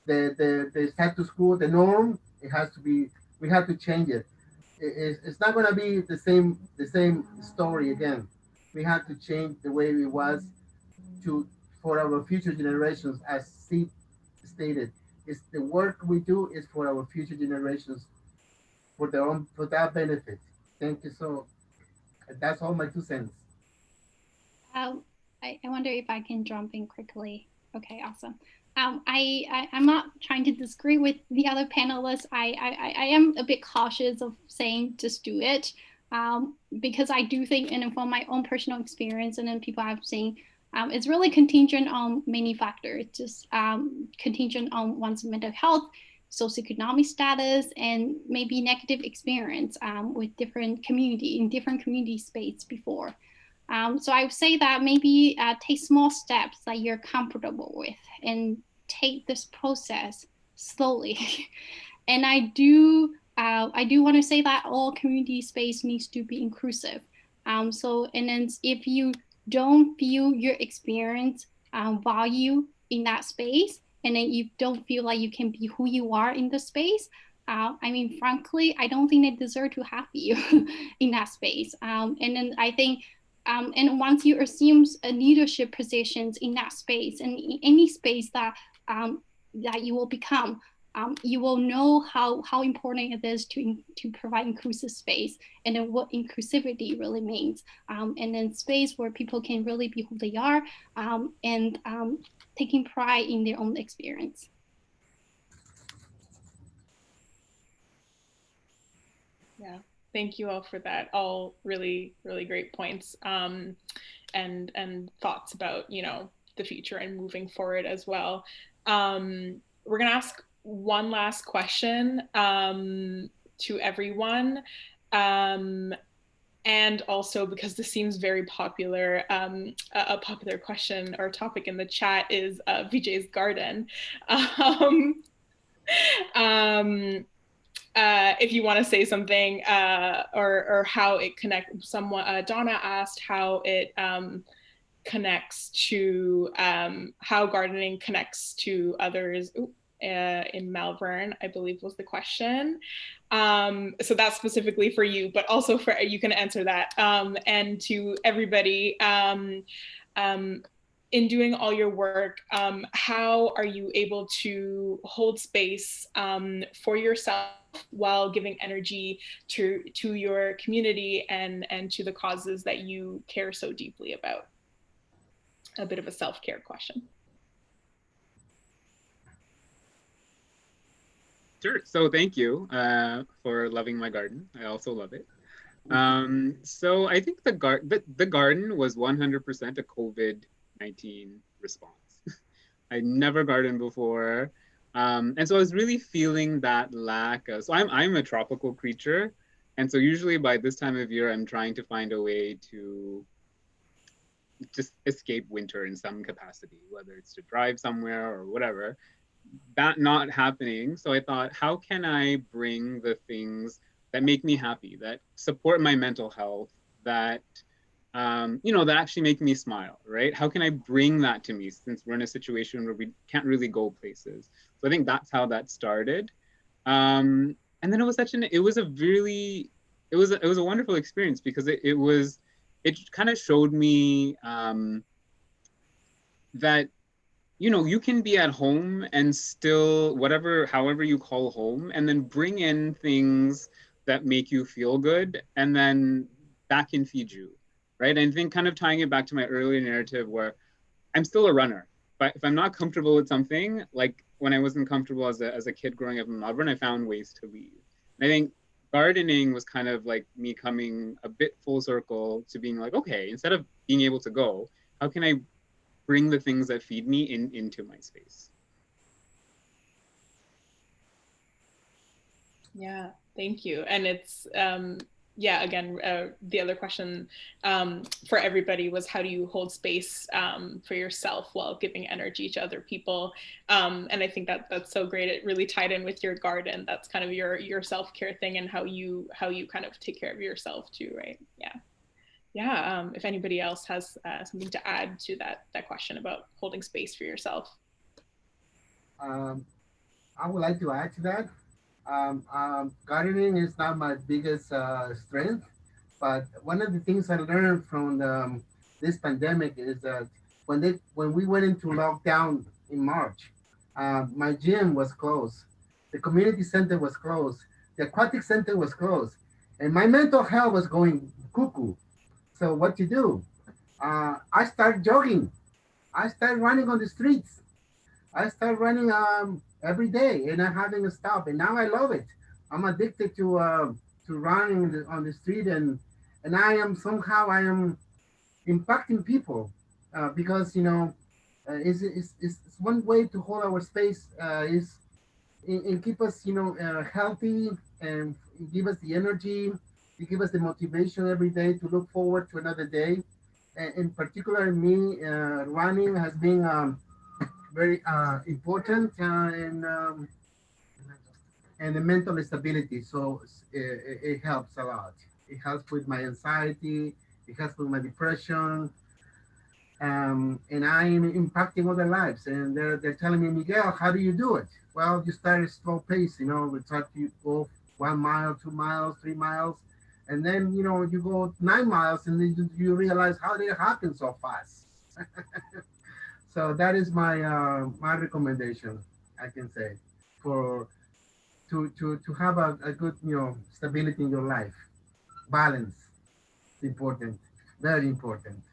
The status quo, the norm, it has to be. We have to change it. It's not going to be the same story again. We have to change the way it was to for our future generations, as Steve stated. It's the work we do is for our future generations, for that benefit. Thank you. So that's all my 2 cents. I wonder if I can jump in quickly. Okay, awesome. I'm not trying to disagree with the other panelists. I am a bit cautious of saying just do it because I do think, and from my own personal experience and then people I've seen, it's really contingent on many factors, just contingent on one's mental health, socioeconomic status, and maybe negative experience with different community space before. So I would say that maybe take small steps that you're comfortable with and take this process slowly. And I do want to say that all community space needs to be inclusive. And then if you don't feel your experience value in that space, and then you don't feel like you can be who you are in the space, frankly, I don't think they deserve to have you in that space. And then I think and once you assume leadership positions in that space and in any space that you will become, you will know how important it is to provide inclusive space and then what inclusivity really means. And then space where people can really be who they are and taking pride in their own experience. Yeah. Thank you all for that. All really, really great points and thoughts about, the future and moving forward as well. We're going to ask one last question to everyone. And also because this seems very popular, a popular question or topic in the chat is Vijay's garden. If you want to say something or how it connects, Donna asked how it connects to how gardening connects to others in Malvern, I believe was the question. So that's specifically for you, but also for you can answer that. And to everybody, in doing all your work, how are you able to hold space for yourself while giving energy to your community and to the causes that you care so deeply about? A bit of a self-care question. Sure. So thank you for loving my garden. I also love it. So I think the garden was 100% a COVID-19 response. I never gardened before. And so I was really feeling that lack of, so I'm a tropical creature. And so usually by this time of year, I'm trying to find a way to just escape winter in some capacity, whether it's to drive somewhere or whatever. That not happening. So I thought, how can I bring the things that make me happy, that support my mental health, that that actually make me smile, right? How can I bring that to me since we're in a situation where we can't really go places? So I think that's how that started. And then it was a wonderful experience because it kind of showed me that you can be at home and still however you call home, and then bring in things that make you feel good, and then that can feed you, right? And I think kind of tying it back to my earlier narrative where I'm still a runner, but if I'm not comfortable with something, like when I wasn't comfortable as a kid growing up in Melbourne, I found ways to leave. And I think gardening was kind of like me coming a bit full circle to being like, okay, instead of being able to go, how can I bring the things that feed me into my space? Yeah, thank you. And it's, again, the other question for everybody was, how do you hold space for yourself while giving energy to other people? And I think that's so great. It really tied in with your garden. That's kind of your self-care thing, and how you kind of take care of yourself too, right? Yeah. If anybody else has something to add to that question about holding space for yourself. I would like to add to that. Gardening is not my biggest strength, but one of the things I learned from this pandemic is that when we went into lockdown in March, my gym was closed, the community center was closed, the aquatic center was closed, and my mental health was going cuckoo. So what to do? I started jogging. I started running on the streets. I started running every day, and I'm having a stop. And now I love it. I'm addicted to running on the street, and I am impacting people because it's one way to hold our space is and keep us healthy and give us the energy. You give us the motivation every day to look forward to another day. And in particular, me, running has been very important and the mental stability. So it helps a lot. It helps with my anxiety. It helps with my depression. And I'm impacting other lives. And they're telling me, Miguel, how do you do it? Well, you start at slow pace. We try to go 1 mile, 2 miles, 3 miles. And then, you go 9 miles and then you realize how did it happen so fast? So that is my my recommendation, I can say, to have a good, stability in your life. Balance is important, very important.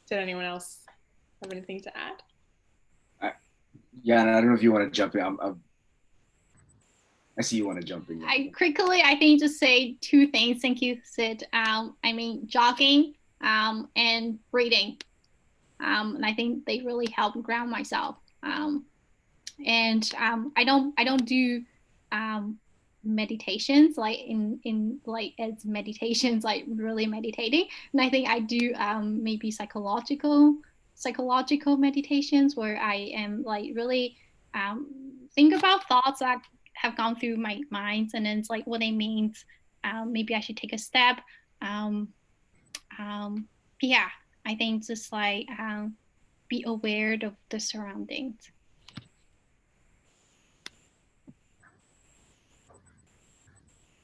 Did anyone else have anything to add? Yeah, and I don't know if you want to jump in. I see you want to jump in. I think just say two things. Thank you, Sid. Jogging and reading. And I think they really help ground myself. And I don't do meditations like in like as meditations like really meditating. And I think I do maybe psychological meditations where I am like really think about thoughts that have gone through my mind, and then it's like what it means. Maybe I should take a step. Yeah, I think just like be aware of the surroundings.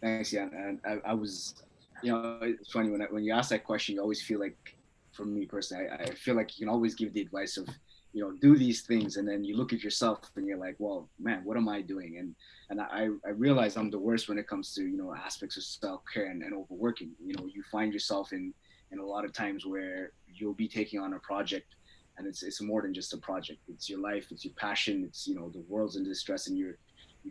Thanks, Jan. And I was, it's funny when you ask that question, you always feel like, for me personally, I feel like you can always give the advice of, do these things, and then you look at yourself and you're like, well, man, what am I doing? And I realize I'm the worst when it comes to aspects of self-care and overworking. You find yourself in and a lot of times where you'll be taking on a project, and it's more than just a project. It's your life, it's your passion, it's, you know, the world's in distress, and you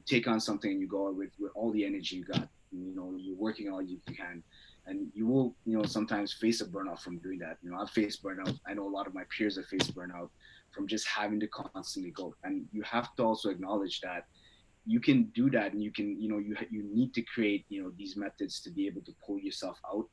take on something and you go with all the energy you got. You know, you're working all you can, and you will, you know, sometimes face a burnout from doing that. You know, I've faced burnout. I know a lot of my peers have faced burnout from just having to constantly go. And you have to also acknowledge that you can do that, and you can, you know, you need to create, you know, these methods to be able to pull yourself out,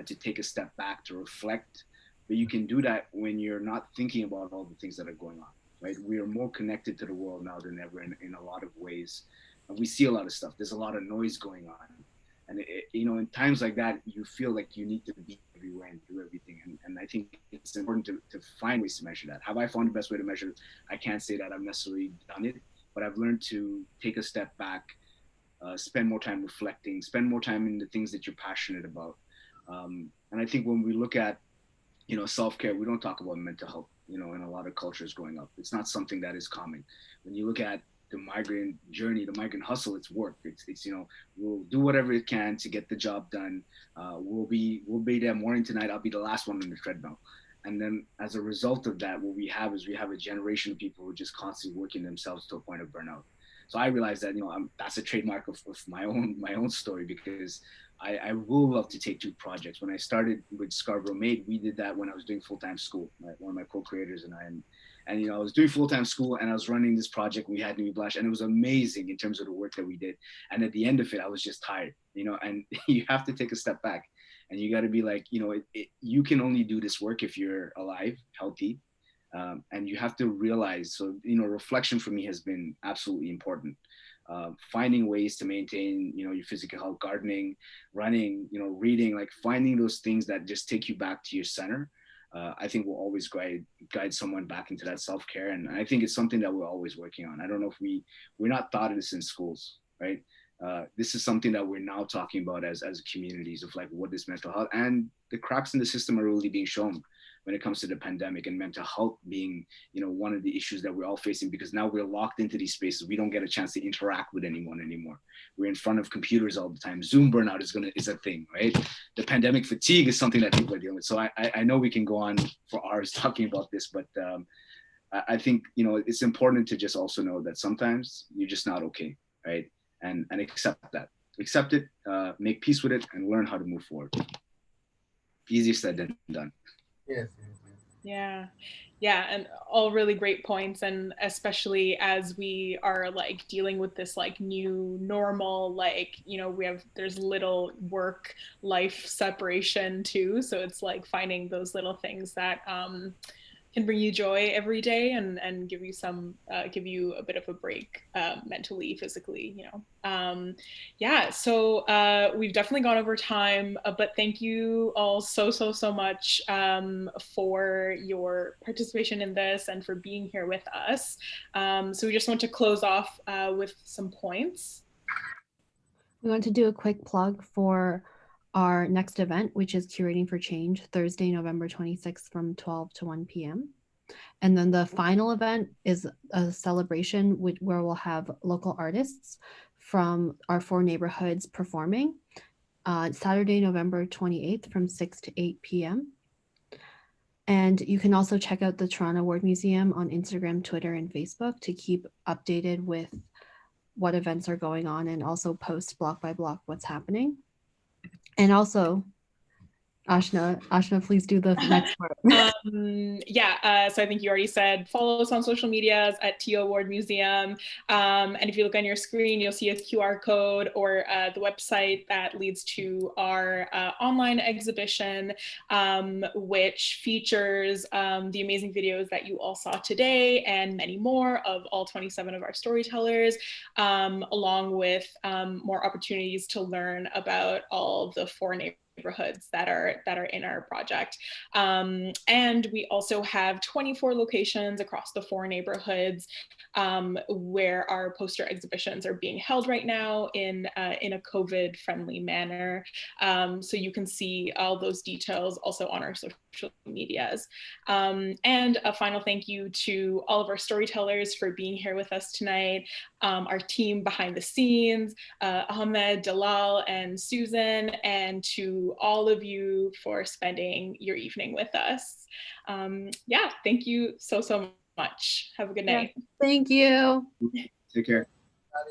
to take a step back, to reflect. But you can do that when you're not thinking about all the things that are going on, right? We are more connected to the world now than ever in a lot of ways. And we see a lot of stuff. There's a lot of noise going on. And, you know, in times like that, you feel like you need to be everywhere and do everything. And I think it's important to find ways to measure that. Have I found the best way to measure it? I can't say that I've necessarily done it, but I've learned to take a step back, spend more time reflecting, spend more time in the things that you're passionate about. And I think when we look at, you know, self-care, we don't talk about mental health, you know, in a lot of cultures growing up. It's not something that is common. When you look at the migrant journey, the migrant hustle, it's work. It's you know, we'll do whatever it can to get the job done. We'll be there morning to night. I'll be the last one on the treadmill. And then as a result of that, what we have a generation of people who are just constantly working themselves to a point of burnout. So I realized that, you know, that's a trademark of my own story, because I will love to take two projects. When I started with Scarborough Made, we did that when I was doing full-time school. One of my co-creators and I, and you know, I was doing full-time school and I was running this project. We had New Blush, and it was amazing in terms of the work that we did. And at the end of it, I was just tired, you know. And you have to take a step back, and you got to be like, you know, you can only do this work if you're alive, healthy, and you have to realize. So, you know, reflection for me has been absolutely important. Finding ways to maintain, you know, your physical health, gardening, running, you know, reading, like finding those things that just take you back to your center. I think will always guide someone back into that self-care. And I think it's something that we're always working on. I don't know if we're not taught this in schools, right? This is something that we're now talking about as communities, of like, what is mental health, and the cracks in the system are really being shown when it comes to the pandemic, and mental health being, you know, one of the issues that we're all facing, because now we're locked into these spaces. We don't get a chance to interact with anyone anymore. We're in front of computers all the time. Zoom burnout is a thing, right? The pandemic fatigue is something that people are dealing with. So I know we can go on for hours talking about this, but I think, you know, it's important to just also know that sometimes you're just not okay, right? And accept it, make peace with it, and learn how to move forward. Easier said than done. Yes. Yeah, and all really great points. And especially as we are like dealing with this like new normal, like, you know, there's little work life separation too. So it's like finding those little things that can bring you joy every day, and give you a bit of a break, mentally, physically, you know. Yeah, so we've definitely gone over time, but thank you all so much for your participation in this and for being here with us. So we just want to close off with some points. We want to do a quick plug for our next event, which is Curating for Change, Thursday, November 26th from 12 to 1 p.m. And then the final event is a celebration where we'll have local artists from our 4 neighborhoods performing Saturday, November 28th from 6 to 8 p.m. And you can also check out the Toronto Ward Museum on Instagram, Twitter, and Facebook to keep updated with what events are going on, and also post block by block what's happening. And also, Aashna, please do the next part. So I think you already said follow us on social medias at TO Ward Museum. And if you look on your screen, you'll see a QR code or the website that leads to our online exhibition, which features the amazing videos that you all saw today and many more of all 27 of our storytellers, along with more opportunities to learn about all the 4 neighborhoods that are in our project. And we also have 24 locations across the 4 neighborhoods where our poster exhibitions are being held right now in a COVID-friendly manner. So you can see all those details also on our social medias. And a final thank you to all of our storytellers for being here with us tonight, our team behind the scenes, Ahmed, Dalal, and Susan, and to all of you for spending your evening with us. Yeah, thank you so much. Have a good night. Thank you. Take care.